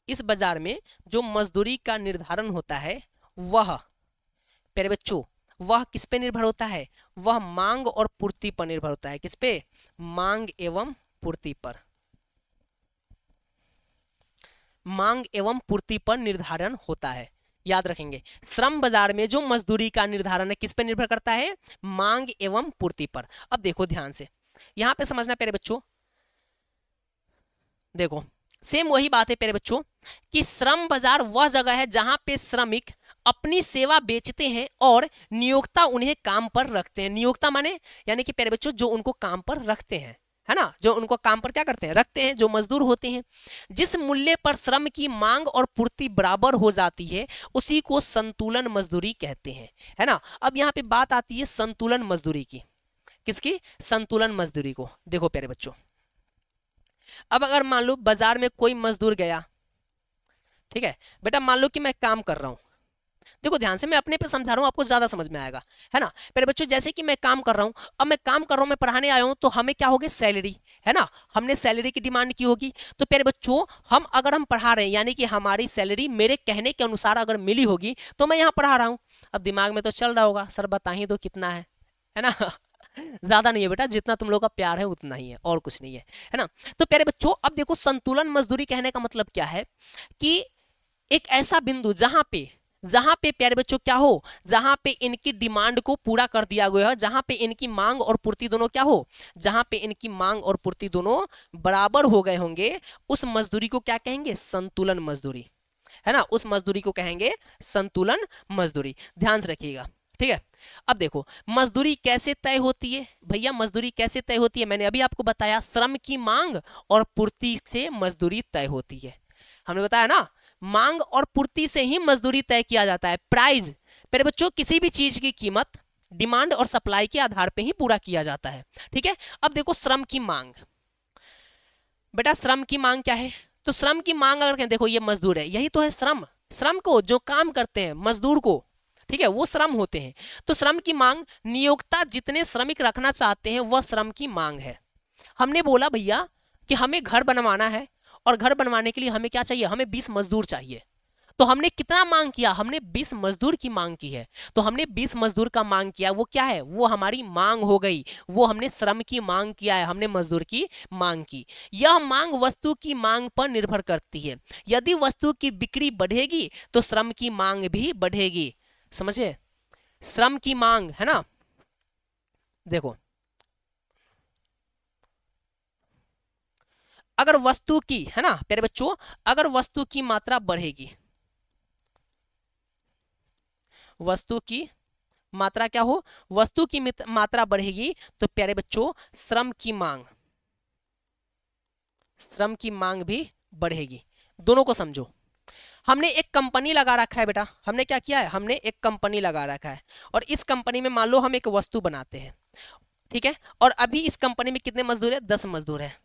इस बाजार में जो मजदूरी का निर्धारण होता है वह प्यारे बच्चों वह किस पे निर्भर होता है, वह मांग और पूर्ति पर निर्भर होता है। किस पे, मांग एवं पूर्ति पर, मांग एवं पूर्ति पर निर्धारण होता है। याद रखेंगे श्रम बाजार में जो मजदूरी का निर्धारण है किस पे निर्भर करता है, मांग एवं पूर्ति पर। अब देखो ध्यान से यहां पे समझना प्यारे बच्चों, देखो सेम वही बात है प्यारे बच्चों कि श्रम बाजार वह जगह है जहां पे श्रमिक अपनी सेवा बेचते हैं और नियोक्ता उन्हें काम पर रखते हैं। नियोक्ता माने यानी कि प्यारे बच्चों जो उनको काम पर रखते हैं, है ना, जो उनको काम पर क्या करते हैं, रखते हैं, जो मजदूर होते हैं। जिस मूल्य पर श्रम की मांग और पूर्ति बराबर हो जाती है उसी को संतुलन मजदूरी कहते हैं, है ना। अब यहाँ पे बात आती है संतुलन मजदूरी की, किसकी, संतुलन मजदूरी को। देखो प्यारे बच्चों, अब अगर मान लो बाजार में कोई मजदूर गया, ठीक है बेटा, मान लो कि मैं काम कर रहा हूं, देखो ध्यान से मैं अपने पे समझा रहा हूं, आपको ज्यादा समझ में आएगा, है ना। मेरे बच्चों जैसे कि मैं काम कर रहा हूं, अब मैं काम कर रहा हूं, मैं पढ़ाने आया हूं, तो हमें क्या होगी, सैलरी, है ना, हमने सैलरी की डिमांड की होगी। तो प्यारे बच्चों अगर हम पढ़ा रहे हैं यानी कि हमारी सैलरी मेरे कहने के अनुसार अगर मिली होगी तो मैं यहाँ पढ़ा रहा हूँ। अब दिमाग में तो चल रहा होगा सर बता ही दो कितना है ना ज्यादा नहीं है बेटा, जितना तुम लोग का प्यार है उतना ही है, और कुछ नहीं है ना। तो प्यारे बच्चों अब देखो संतुलन मजदूरी कहने का मतलब क्या है कि एक ऐसा बिंदु जहां पे प्यारे बच्चों क्या हो, जहां पे इनकी डिमांड को पूरा कर दिया गया है, जहां पे इनकी मांग और पूर्ति दोनों क्या हो, जहां पे इनकी मांग और पूर्ति दोनों बराबर हो गए होंगे, उस मजदूरी को क्या कहेंगे, संतुलन मजदूरी, है ना, उस मजदूरी को कहेंगे संतुलन मजदूरी। ध्यान से रखिएगा, ठीक है। अब देखो मजदूरी कैसे तय होती है, भैया मजदूरी कैसे तय होती है, मैंने अभी आपको बताया श्रम की मांग और पूर्ति से मजदूरी तय होती है। हमने बताया ना, मांग और पूर्ति से ही मजदूरी तय किया जाता है। प्राइस मेरे बच्चों किसी भी चीज की कीमत डिमांड और सप्लाई के आधार पे ही पूरा किया जाता है, ठीक है। अब देखो श्रम की मांग, बेटा श्रम की मांग क्या है, तो श्रम की मांग अगर देखो ये मजदूर है, यही तो है श्रम को जो काम करते हैं मजदूर को, ठीक है, वो श्रम होते हैं। तो श्रम की मांग, नियोक्ता जितने श्रमिक रखना चाहते हैं वह श्रम की मांग है। हमने बोला भैया कि हमें घर बनवाना है और घर बनवाने के लिए हमें क्या चाहिए, हमें 20 मजदूर चाहिए। तो हमने कितना मांग किया, हमने 20 मजदूर की मांग की है। तो हमने 20 मजदूर का मांग किया, वो क्या है, वो हमारी मांग हो गई, वो हमने श्रम की मांग किया है, हमने मजदूर की मांग की। यह मांग वस्तु की मांग पर निर्भर करती है। यदि वस्तु की बिक्री बढ़ेगी तो श्रम की मांग भी बढ़ेगी। समझे, श्रम की मांग, है ना, देखो, अगर वस्तु की, है ना प्यारे बच्चों, अगर वस्तु की मात्रा बढ़ेगी, वस्तु की मात्रा क्या हो, वस्तु की मात्रा बढ़ेगी, तो प्यारे बच्चों श्रम की मांग भी बढ़ेगी। दोनों को समझो। हमने एक कंपनी लगा रखा है बेटा, हमने क्या किया है, हमने एक कंपनी लगा रखा है, और इस कंपनी में मान लो हम एक वस्तु बनाते हैं, ठीक है, और अभी इस कंपनी में कितने मजदूर है, 10 मजदूर है।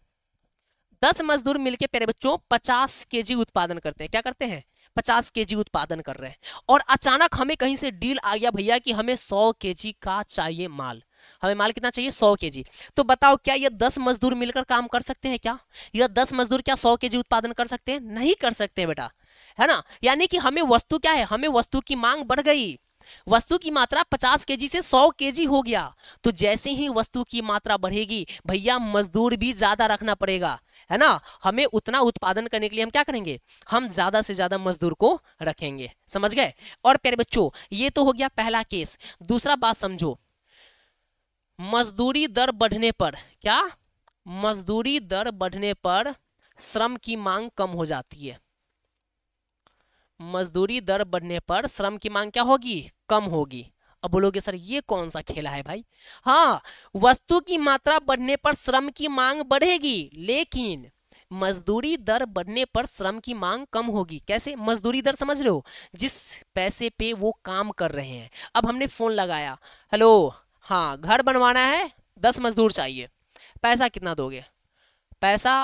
10 मजदूर मिलके प्यारे बच्चों 50 केजी उत्पादन करते हैं। क्या करते हैं, 50 केजी उत्पादन कर रहे हैं, और अचानक हमें कहीं से डील आ गया भैया कि हमें 100 केजी का चाहिए माल। हमें माल कितना चाहिए, 100 केजी। तो बताओ क्या ये 10 मजदूर मिलकर काम कर सकते हैं क्या, या 10 मजदूर क्या 100 केजी उत्पादन कर सकते हैं, नहीं कर सकते बेटा, है ना। यानी कि हमें वस्तु क्या है, हमें वस्तु की मांग बढ़ गई, वस्तु की मात्रा 50 केजी से 100 केजी हो गया। तो जैसे ही वस्तु की मात्रा बढ़ेगी भैया मजदूर भी ज्यादा रखना पड़ेगा, है ना। हमें उतना उत्पादन करने के लिए हम क्या करेंगे, हम ज्यादा से ज्यादा मजदूर को रखेंगे। समझ गए। और प्यारे बच्चों ये तो हो गया पहला केस। दूसरा बात समझो, मजदूरी दर बढ़ने पर क्या, मजदूरी दर बढ़ने पर श्रम की मांग कम हो जाती है। मजदूरी दर बढ़ने पर श्रम की मांग क्या होगी, कम होगी। अब बोलोगे सर ये कौन सा खेला है भाई। हाँ, वस्तु की मात्रा बढ़ने पर श्रम की मांग बढ़ेगी, लेकिन मजदूरी दर बढ़ने पर श्रम की मांग कम होगी। कैसे, मजदूरी दर समझ रहे हो, जिस पैसे पे वो काम कर रहे हैं। अब हमने फोन लगाया, हेलो हाँ घर बनवाना है, 10 मजदूर चाहिए, पैसा कितना दोगे, पैसा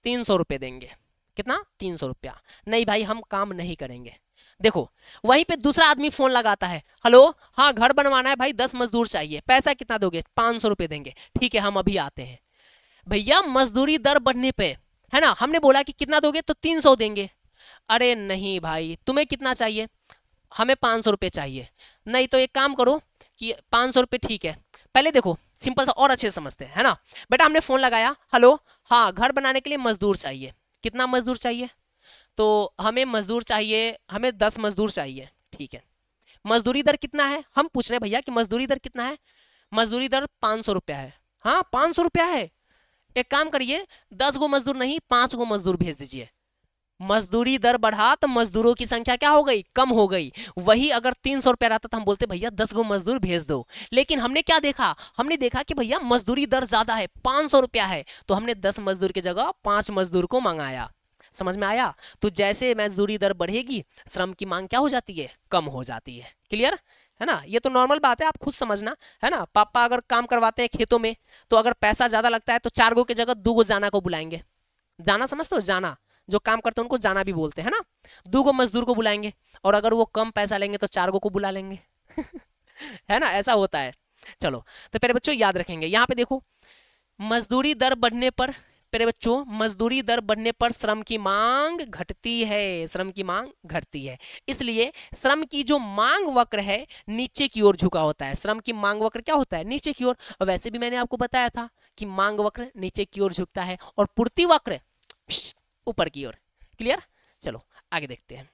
300 रुपये देंगे। कितना, 300 रुपया। नहीं भाई हम काम नहीं करेंगे। देखो वहीं पे दूसरा आदमी फोन लगाता है, हेलो हाँ घर बनवाना है भाई, 10 मजदूर चाहिए, पैसा कितना दोगे, 500 रुपये देंगे। ठीक है हम अभी आते हैं। भैया मजदूरी दर बढ़ने पे, है ना, हमने बोला कि कितना दोगे, तो 300 देंगे। अरे नहीं भाई तुम्हें कितना चाहिए, हमें 500 रुपये चाहिए। नहीं तो एक काम करो कि 500 रुपये ठीक है। पहले देखो सिंपल सा और अच्छे से समझते हैं, है ना। बेटा हमने फोन लगाया, हेलो हाँ घर बनाने के लिए मजदूर चाहिए, कितना मजदूर चाहिए, तो हमें मजदूर चाहिए, हमें 10 मजदूर चाहिए। ठीक है, मजदूरी दर कितना है, हम पूछ रहे हैं भैया कि मजदूरी दर कितना है। मजदूरी दर 500 रुपया है। हाँ 500 रुपया है। एक काम करिए 10 गो मजदूर नहीं 5 गो मजदूर भेज दीजिए। मजदूरी दर बढ़ा तो मजदूरों की संख्या क्या हो गई, कम हो गई। वही अगर 300 रुपया रहता तो हम बोलते भैया 10 गो मजदूर भेज दो। लेकिन हमने क्या देखा, हमने देखा कि भैया मजदूरी दर ज्यादा है, 500 रुपया है, तो हमने 10 मजदूर की जगह 5 मजदूर को मंगाया। समझ में आया। तो जैसे मजदूरी दर बढ़ेगी श्रम की मांग क्या हो जाती है, कम हो जाती है। क्लियर है ना, ये तो नॉर्मल बात है, आप खुद समझना, है ना। पापा अगर काम करवाते हैं खेतों में, तो अगर पैसा ज्यादा लगता है तो 4 गो की जगह 2 गो जाना को बुलाएंगे। जाना समझते हो, जाना जो काम करते हैं उनको जाना भी बोलते हैं ना। 2 गो मजदूर को बुलाएंगे, और अगर वो कम पैसा लेंगे तो 4 गो को बुला लेंगे। है ना, ऐसा होता है। चलो तो प्यारे बच्चों याद रखेंगे, यहाँ पे देखो मजदूरी दर बढ़ने पर, प्यारे बच्चों मजदूरी दर बढ़ने पर श्रम की मांग घटती है, श्रम की मांग घटती है। इसलिए श्रम की जो मांग वक्र है नीचे की ओर झुका होता है। श्रम की मांग वक्र क्या होता है, नीचे की ओर। और वैसे भी मैंने आपको बताया था कि मांग वक्र नीचे की ओर झुकता है और पूर्ति वक्र ऊपर की ओर। क्लियर। चलो आगे देखते हैं।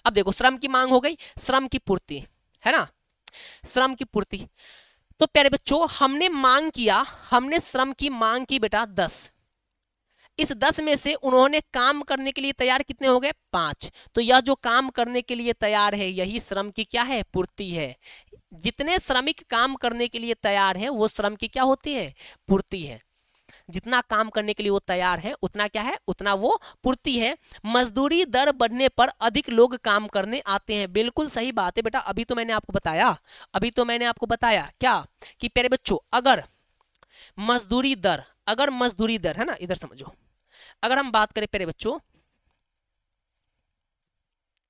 अब देखो श्रम की मांग हो गई, श्रम की पूर्ति, है ना, श्रम की पूर्ति। तो प्यारे बच्चों हमने मांग किया, हमने श्रम की मांग की बेटा 10। इस 10 में से उन्होंने काम करने के लिए तैयार कितने हो गए, 5। तो यह जो काम करने के लिए तैयार है यही श्रम की क्या है, पूर्ति है। जितने श्रमिक काम करने के लिए तैयार है वो श्रम की क्या होती है, पूर्ति है। जितना काम करने के लिए वो तैयार है उतना क्या है, उतना वो पूर्ति है। मजदूरी दर बढ़ने पर अधिक लोग काम करने आते हैं। बिल्कुल सही बात है बेटा, अभी तो मैंने आपको बताया, अभी तो मैंने आपको बताया क्या कि प्यारे बच्चों अगर मजदूरी दर है ना, इधर समझो, अगर हम बात करें प्यारे बच्चों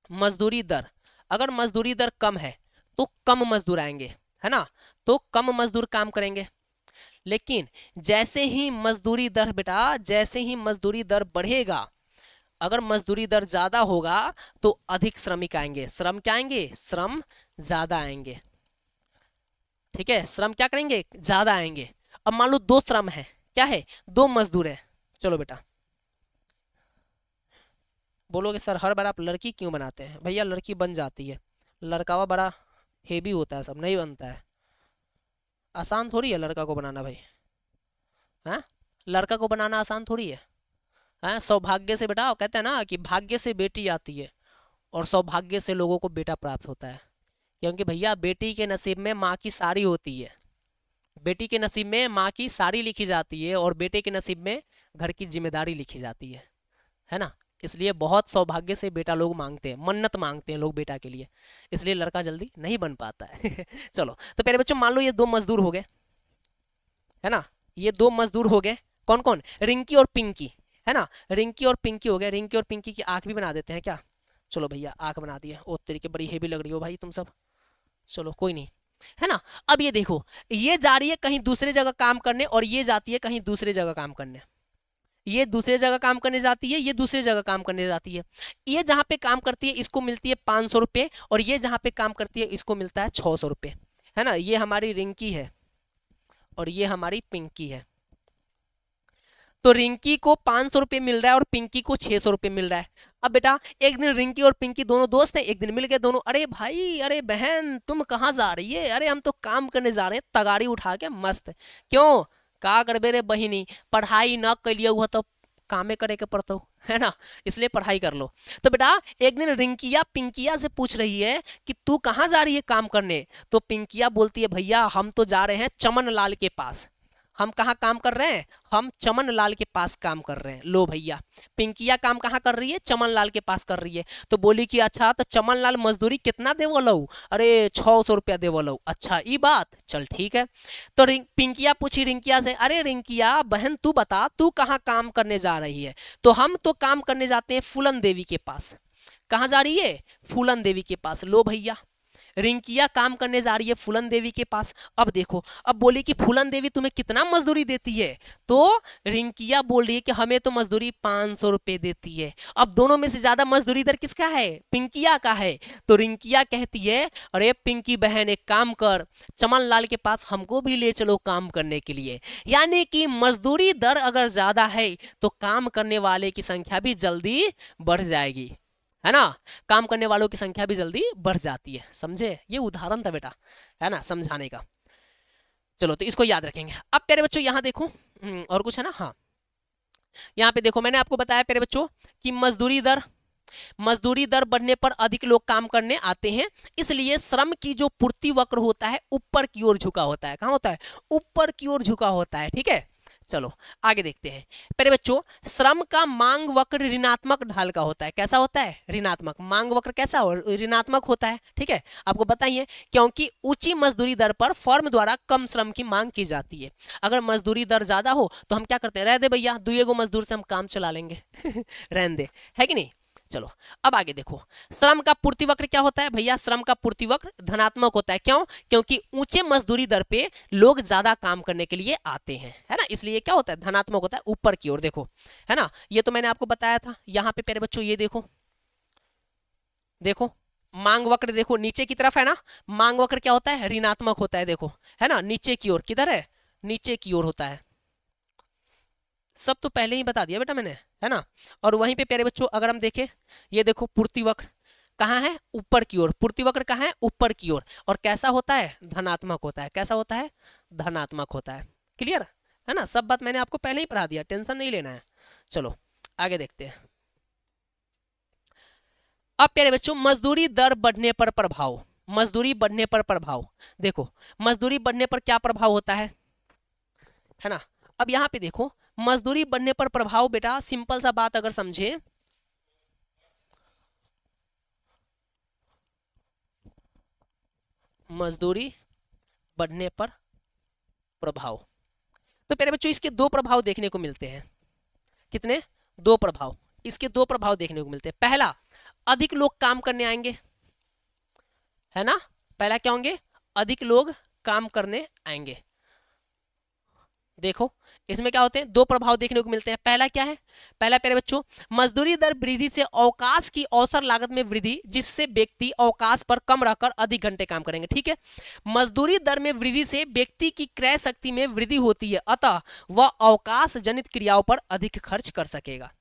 मजदूरी दर, अगर मजदूरी दर कम है तो कम मजदूर आएंगे, है ना, तो कम मजदूर काम करेंगे। लेकिन जैसे ही मजदूरी दर बेटा, जैसे ही मजदूरी दर बढ़ेगा, अगर मजदूरी दर ज्यादा होगा तो अधिक श्रमिक आएंगे। श्रम क्या आएंगे, श्रम ज्यादा आएंगे। ठीक है, श्रम क्या करेंगे, ज्यादा आएंगे। अब मान लो 2 श्रम है, क्या है, 2 मजदूर है। चलो बेटा, बोलोगे सर हर बार आप लड़की क्यों बनाते हैं, भैया लड़की बन जाती है, लड़कावा बड़ा हेवी होता है, सब नहीं बनता है। आसान थोड़ी है लड़का को बनाना भाई, हाँ लड़का को बनाना आसान थोड़ी है। हाँ सौभाग्य से बेटा, कहते हैं ना कि भाग्य से बेटी आती है और सौभाग्य से लोगों को बेटा प्राप्त होता है। क्योंकि भैया बेटी के नसीब में माँ की साड़ी होती है, बेटी के नसीब में माँ की साड़ी लिखी जाती है और बेटे के नसीब में घर की जिम्मेदारी लिखी जाती है ना। इसलिए बहुत सौभाग्य से बेटा लोग मांगते हैं, मन्नत मांगते हैं लोग बेटा के लिए, इसलिए लड़का जल्दी नहीं बन पाता है चलो तो प्यारे बच्चों मान लो ये दो मजदूर हो गए, है ना, ये दो मजदूर हो गए, कौन कौन, रिंकी और पिंकी, है ना, रिंकी और पिंकी हो गए। रिंकी और पिंकी की आंख भी बना देते हैं क्या, चलो भैया आंख बना दी है। ओ तेरी के बड़ी हेवी लग रही हो भाई तुम सब, चलो कोई नहीं, है ना। अब ये देखो, ये जा रही है कहीं दूसरे जगह काम करने और ये जाती है कहीं दूसरे जगह काम करने, ये दूसरे जगह काम करने जाती है, ये दूसरे जगह काम करने जाती है। ये जहां पे काम करती है इसको मिलती है 500 रुपये और ये जहां पे काम करती है इसको मिलता है 600 रुपये, है ना। ये हमारी रिंकी है और ये हमारी पिंकी है। तो रिंकी को 500 रुपये मिल रहा है और पिंकी को 600 रुपये मिल रहा है। अब बेटा एक दिन रिंकी और पिंकी दोनों दोस्त हैं, एक दिन मिल गए दोनों, अरे भाई अरे बहन तुम कहाँ जा रही है, अरे हम तो काम करने जा रहे हैं, तगाड़ी उठा के मस्त, क्यों का करबे रे बहिनी, पढ़ाई न कलिए हुआ तो कामे करे के पड़ता हो, है ना, इसलिए पढ़ाई कर लो। तो बेटा एक दिन रिंकिया पिंकिया से पूछ रही है कि तू कहाँ जा रही है काम करने, तो पिंकिया बोलती है भैया हम तो जा रहे हैं चमन लाल के पास। हम कहाँ काम कर रहे हैं, हम चमन लाल के पास काम कर रहे हैं। लो भैया पिंकिया काम कहाँ कर रही है, चमन लाल के पास कर रही है। तो बोली कि अच्छा तो चमन लाल मजदूरी कितना देवो लो, अरे 600 रुपया देवो लो, अच्छा ये बात, चल ठीक है। तो पिंकिया पूछी रिंकिया से, अरे रिंकिया बहन तू बता तू कहाँ काम करने जा रही है। तो हम तो काम करने जाते हैं फूलन देवी के पास। कहाँ जा रही है, फूलन देवी के पास। लो भैया रिंकिया काम करने जा रही है फूलन देवी के पास। अब देखो, अब बोली कि फूलन देवी तुम्हें कितना मजदूरी देती है, तो रिंकिया बोल रही है कि हमें तो मजदूरी 500 रुपये देती है। अब दोनों में से ज्यादा मजदूरी दर किसका है, पिंकिया का है। तो रिंकिया कहती है अरे पिंकी बहन एक काम कर, चमन लाल के पास हमको भी ले चलो काम करने के लिए। यानी कि मजदूरी दर अगर ज्यादा है तो काम करने वाले की संख्या भी जल्दी बढ़ जाएगी, है ना, काम करने वालों की संख्या भी जल्दी बढ़ जाती है। समझे, ये उदाहरण था बेटा, है ना, समझाने का। चलो तो इसको याद रखेंगे। अब प्यारे बच्चों यहाँ देखो और कुछ है ना, हाँ यहाँ पे देखो मैंने आपको बताया प्यारे बच्चों कि मजदूरी दर बढ़ने पर अधिक लोग काम करने आते हैं, इसलिए श्रम की जो पूर्ति वक्र होता है ऊपर की ओर झुका होता है। कहाँ होता है, ऊपर की ओर झुका होता है, ठीक है। चलो आगे देखते हैं प्यारे बच्चों, श्रम का मांग वक्र ऋणात्मक ढाल का होता है। कैसा होता है, ऋणात्मक। मांग वक्र कैसा हो, ऋणात्मक होता है, ठीक है, आपको बताइए। क्योंकि ऊंची मजदूरी दर पर फर्म द्वारा कम श्रम की मांग की जाती है। अगर मजदूरी दर ज्यादा हो तो हम क्या करते हैं, रह दे भैया दुएगो मजदूर से हम काम चला लेंगे रहने दे, है कि नहीं। चलो अब आगे देखो, श्रम का पूर्ति वक्र क्या होता है भैया, श्रम का पूर्ति वक्र धनात्मक होता है। क्यों, क्योंकि ऊंचे मजदूरी दर पे लोग ज्यादा काम करने के लिए आते हैं, है ना, इसलिए क्या होता है, धनात्मक होता है ऊपर की ओर। देखो है ना, ये तो मैंने आपको बताया था। यहाँ पे प्यारे बच्चों ये देखो, देखो मांग वक्र देखो नीचे की तरफ है ना, मांग वक्र क्या होता है, ऋणात्मक होता है। देखो है ना, नीचे की ओर, किधर है, नीचे की ओर होता है। सब तो पहले ही बता दिया बेटा मैंने, है ना। और वहीं पे प्यारे बच्चों अगर हम देखें, ये देखो पूर्ति वक्र कहाँ है, ऊपर की ओर। पूर्ति वक्र कहाँ है, ऊपर की ओर। और कैसा होता है, धनात्मक होता है। कैसा होता है, धनात्मक होता है। क्लियर है ना, सब बात मैंने आपको पहले ही पढ़ा दिया, टेंशन नहीं लेना है। चलो आगे देखते हैं। अब प्यारे बच्चों मजदूरी दर बढ़ने पर प्रभाव, मजदूरी बढ़ने पर प्रभाव। देखो मजदूरी बढ़ने पर क्या प्रभाव होता है ना। अब यहाँ पे देखो मजदूरी बढ़ने पर प्रभाव, बेटा सिंपल सा बात अगर समझे, मजदूरी बढ़ने पर प्रभाव, तो प्यारे बच्चों इसके दो प्रभाव देखने को मिलते हैं। कितने, दो प्रभाव, इसके दो प्रभाव देखने को मिलते हैं। पहला, अधिक लोग काम करने आएंगे, है ना, पहला क्या होंगे, अधिक लोग काम करने आएंगे। देखो इसमें क्या होते हैं, दो प्रभाव देखने को मिलते हैं। पहला क्या है, पहला प्यारे बच्चों मजदूरी दर वृद्धि से अवकाश की अवसर लागत में वृद्धि, जिससे व्यक्ति अवकाश पर कम रहकर अधिक घंटे काम करेंगे। ठीक है, मजदूरी दर में वृद्धि से व्यक्ति की क्रय शक्ति में वृद्धि होती है, अतः वह अवकाश जनित क्रियाओं पर अधिक खर्च कर सकेगा,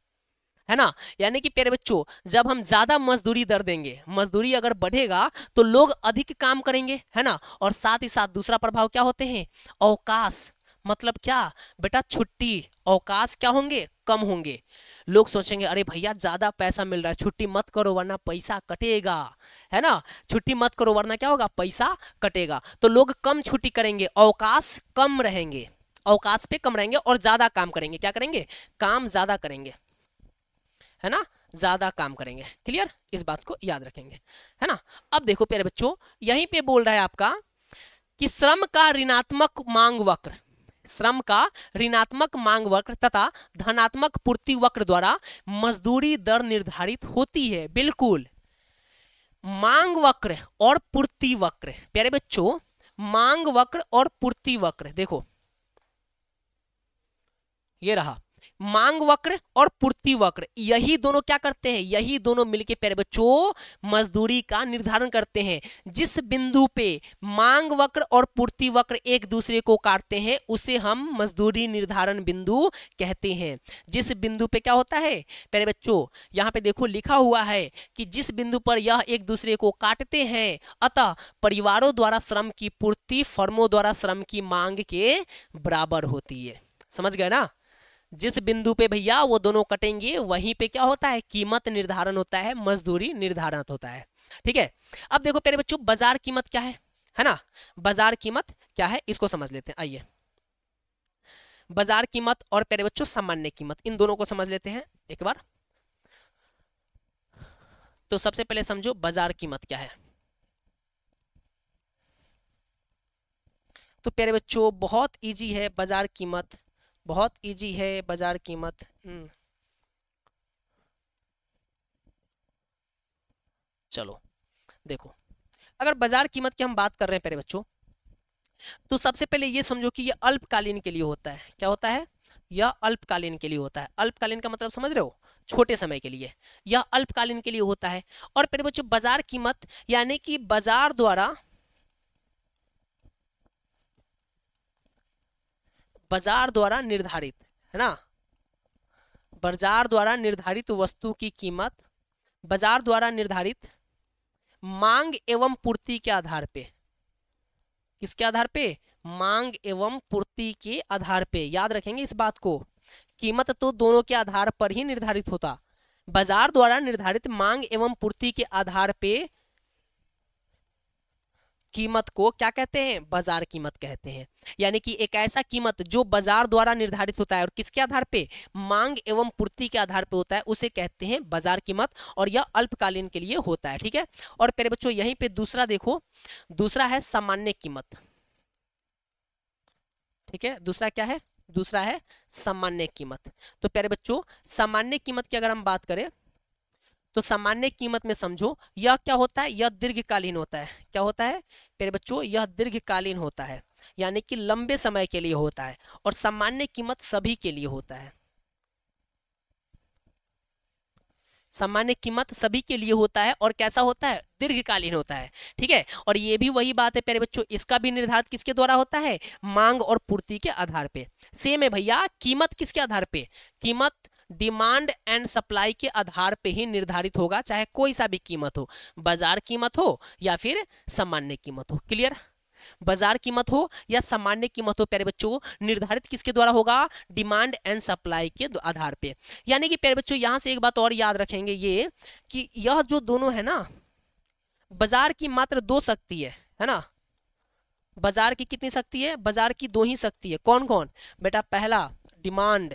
है ना। यानी कि प्यारे बच्चों जब हम ज्यादा मजदूरी दर देंगे, मजदूरी अगर बढ़ेगा तो लोग अधिक काम करेंगे, है ना। और साथ ही साथ दूसरा प्रभाव क्या होते हैं, अवकाश, मतलब क्या बेटा, छुट्टी, अवकाश क्या होंगे, कम होंगे। लोग सोचेंगे अरे भैया ज्यादा पैसा मिल रहा है, छुट्टी मत करो वरना पैसा कटेगा, है ना। छुट्टी मत करो वरना क्या होगा, पैसा कटेगा। तो लोग कम छुट्टी करेंगे, अवकाश कम रहेंगे, अवकाश पे कम रहेंगे और ज्यादा काम करेंगे। क्या करेंगे, काम ज्यादा करेंगे, है ना, ज्यादा काम करेंगे। क्लियर, इस बात को याद रखेंगे, है ना। अब देखो प्यारे बच्चों यहीं पे बोल रहा है आपका कि श्रम का ऋणात्मक मांग वक्र, श्रम का ऋणात्मक मांग वक्र तथा धनात्मक पूर्ति वक्र द्वारा मजदूरी दर निर्धारित होती है। बिल्कुल, मांग वक्र और पूर्ति वक्र प्यारे बच्चों, मांग वक्र और पूर्ति वक्र, देखो ये रहा मांग वक्र और पूर्ति वक्र, यही दोनों क्या करते हैं, यही दोनों मिलके प्यारे बच्चों मजदूरी का निर्धारण करते हैं। जिस बिंदु पे मांग वक्र और पूर्ति वक्र एक दूसरे को काटते हैं उसे हम मजदूरी निर्धारण बिंदु कहते हैं। जिस बिंदु पे क्या होता है प्यारे बच्चों, यहाँ पे देखो लिखा हुआ है कि जिस बिंदु पर यह एक दूसरे को काटते हैं, अतः परिवारों द्वारा श्रम की पूर्ति फर्मों द्वारा श्रम की मांग के बराबर होती है। समझ गए ना, जिस बिंदु पे भैया वो दोनों कटेंगे वहीं पे क्या होता है, कीमत निर्धारण होता है, मजदूरी निर्धारण होता है। ठीक है, अब देखो प्यारे बच्चों बाजार कीमत क्या है ना, बाजार कीमत क्या है इसको समझ लेते हैं। आइए, बाजार कीमत और प्यारे बच्चों सामान्य कीमत, इन दोनों को समझ लेते हैं एक बार। तो सबसे पहले समझो बाजार कीमत क्या है। तो प्यारे बच्चों बहुत इजी है बाजार कीमत, बहुत इजी है बाजार कीमत। चलो देखो, अगर बाजार कीमत की हम बात कर रहे हैं प्यारे बच्चों, तो सबसे पहले ये समझो कि ये अल्पकालीन के लिए होता है। क्या होता है, यह अल्पकालीन के लिए होता है। अल्पकालीन का मतलब समझ रहे हो, छोटे समय के लिए, यह अल्पकालीन के लिए होता है। और प्यारे बच्चों बाजार कीमत यानी कि बाजार द्वारा निर्धारित, है ना, बाजार द्वारा निर्धारित वस्तु की कीमत बाजार द्वारा निर्धारित मांग एवं पूर्ति के आधार पे, किसके आधार पे, मांग एवं पूर्ति के आधार पे। याद रखेंगे इस बात को, कीमत तो दोनों के आधार पर ही निर्धारित होता। बाजार द्वारा निर्धारित मांग एवं पूर्ति के आधार पे कीमत को क्या कहते हैं, बाजार कीमत कहते हैं। यानी कि एक ऐसा कीमत जो बाजार द्वारा निर्धारित होता है और किसके आधार पे, मांग एवं पूर्ति के आधार पे होता है, उसे कहते हैं बाजार कीमत। और यह अल्पकालीन के लिए होता है। ठीक है, और प्यारे बच्चों यहीं पे दूसरा देखो, दूसरा है सामान्य कीमत। ठीक है, दूसरा क्या है, दूसरा है सामान्य कीमत। तो प्यारे बच्चों सामान्य कीमत की अगर हम बात करें तो सामान्य कीमत में समझो यह क्या होता है, यह दीर्घकालीन होता है। क्या होता है प्यारे बच्चों, यह दीर्घकालीन होता है, यानी कि लंबे समय के लिए होता है। और सामान्य कीमत सभी के लिए होता है, सामान्य कीमत सभी के लिए होता है। और कैसा होता है, दीर्घकालीन होता है। ठीक है, और ये भी वही बात है प्यारे बच्चों, इसका भी निर्धारित किसके द्वारा होता है, मांग और पूर्ति के आधार पे। सेम है भैया, कीमत किसके आधार पे, कीमत डिमांड एंड सप्लाई के आधार पे ही निर्धारित होगा, चाहे कोई सा भी कीमत हो, बाजार कीमत हो या फिर सामान्य कीमत हो। क्लियर, बाजार कीमत हो या सामान्य कीमत हो प्यारे बच्चों, निर्धारित किसके द्वारा होगा, डिमांड एंड सप्लाई के आधार पे। यानी कि प्यारे बच्चों यहां से एक बात और याद रखेंगे, ये कि यह जो दोनों है ना, बाजार की मात्र दो शक्ति है ना, बाजार की कितनी शक्ति है, बाजार की दो ही शक्ति है। कौन कौन बेटा, पहला डिमांड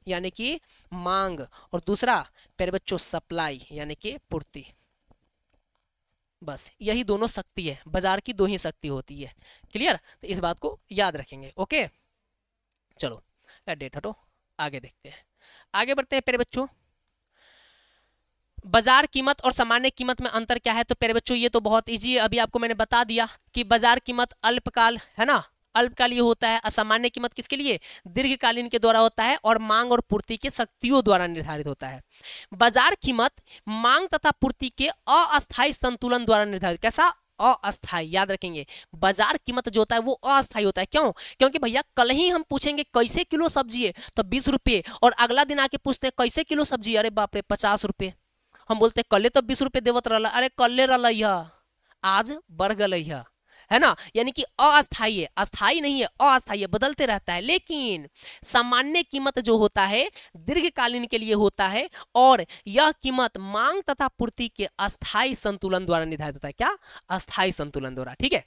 यानी कि मांग, और दूसरा प्यारे बच्चों सप्लाई यानी कि पूर्ति। बस यही दोनों शक्ति है, बाजार की दो ही शक्ति होती है। क्लियर, तो इस बात को याद रखेंगे। ओके, चलो डेट हटो, आगे देखते हैं, आगे बढ़ते हैं प्यारे बच्चों। बाजार कीमत और सामान्य कीमत में अंतर क्या है, तो प्यारे बच्चों ये तो बहुत इजी है, अभी आपको मैंने बता दिया कि बाजार कीमत अल्पकाल है ना, अल्पकालीन होता है। असामान्य कीमत किसके लिए, दीर्घकालीन के द्वारा होता है और मांग और पूर्ति के शक्तियों द्वारा निर्धारित होता है। बाजार कीमत मांग तथा पूर्ति के अस्थायी संतुलन द्वारा निर्धारित, कैसा, अस्थाई, याद रखेंगे बाजार कीमत जो होता है वो अस्थाई होता है। क्यों? क्योंकि भैया कल ही हम पूछेंगे कैसे किलो सब्जी है तो 20 रुपये, और अगला दिन आके पूछते हैं कैसे किलो सब्जी, अरे बाप रे 50 रुपये। हम बोलते हैं कल तो 20 रुपये देवत रहा, अरे कल रहा आज बढ़ गई है ना। यानी कि अस्थाई है, अस्थाई नहीं है, अस्थाई है, बदलते रहता है। लेकिन सामान्य कीमत जो होता है दीर्घकालीन के लिए होता है, और यह कीमत मांग तथा पूर्ति के अस्थाई संतुलन द्वारा निर्धारित होता है। क्या? अस्थाई संतुलन द्वारा। ठीक है।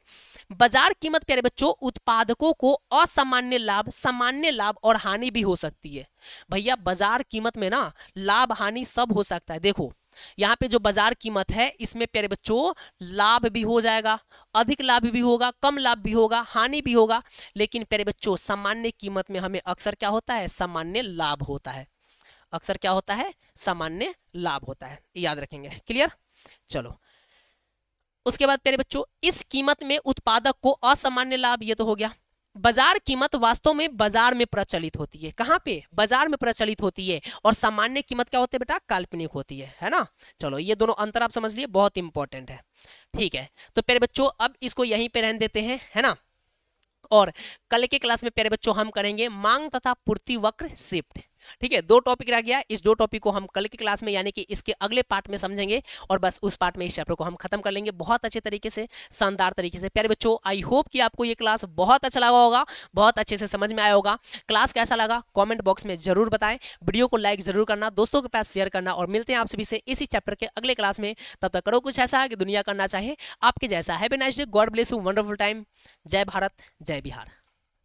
बाजार कीमत प्यारे बच्चों उत्पादकों को असामान्य लाभ, सामान्य लाभ और हानि भी हो सकती है। भैया बाजार कीमत में ना लाभ हानि सब हो सकता है। देखो यहाँ पे जो बाजार कीमत है इसमें प्यारे बच्चों लाभ भी हो जाएगा, अधिक लाभ भी होगा, कम लाभ भी होगा, हानि भी होगा। लेकिन प्यारे बच्चों सामान्य कीमत में हमें अक्सर क्या होता है? सामान्य लाभ होता है। अक्सर क्या होता है? सामान्य लाभ होता है। याद रखेंगे। क्लियर? चलो उसके बाद प्यारे बच्चों इस कीमत में उत्पादक को असामान्य लाभ, ये तो हो गया। बाजार कीमत वास्तव में बाजार में प्रचलित होती है। कहां पे? बाजार में प्रचलित होती है। और सामान्य कीमत क्या होती है बेटा? काल्पनिक होती है ना। चलो ये दोनों अंतर आप समझ लिए, बहुत इंपॉर्टेंट है। ठीक है, तो प्यारे बच्चों अब इसको यहीं पे रहने देते हैं, है ना। और कल के क्लास में प्यारे बच्चों हम करेंगे मांग तथा पूर्ति वक्र शिफ्ट। ठीक है, 2 टॉपिक रह गया। इस 2 टॉपिक को हम कल की क्लास में यानी कि इसके अगले पार्ट में समझेंगे, और बस उस पार्ट में इस चैप्टर को हम खत्म कर लेंगे बहुत अच्छे तरीके से, शानदार तरीके से। प्यारे बच्चों आई होप कि आपको ये क्लास बहुत अच्छा लगा होगा, बहुत अच्छे से समझ में आया होगा। क्लास कैसा लगा कमेंट बॉक्स में जरूर बताएं, वीडियो को लाइक जरूर करना, दोस्तों के पास शेयर करना, और मिलते हैं आप सभी से इसी चैप्टर के अगले क्लास में। तब तक करो कुछ ऐसा कि दुनिया करना चाहे आपके जैसा। Have a nice day, God bless you, wonderful time. जय भारत, जय बिहार।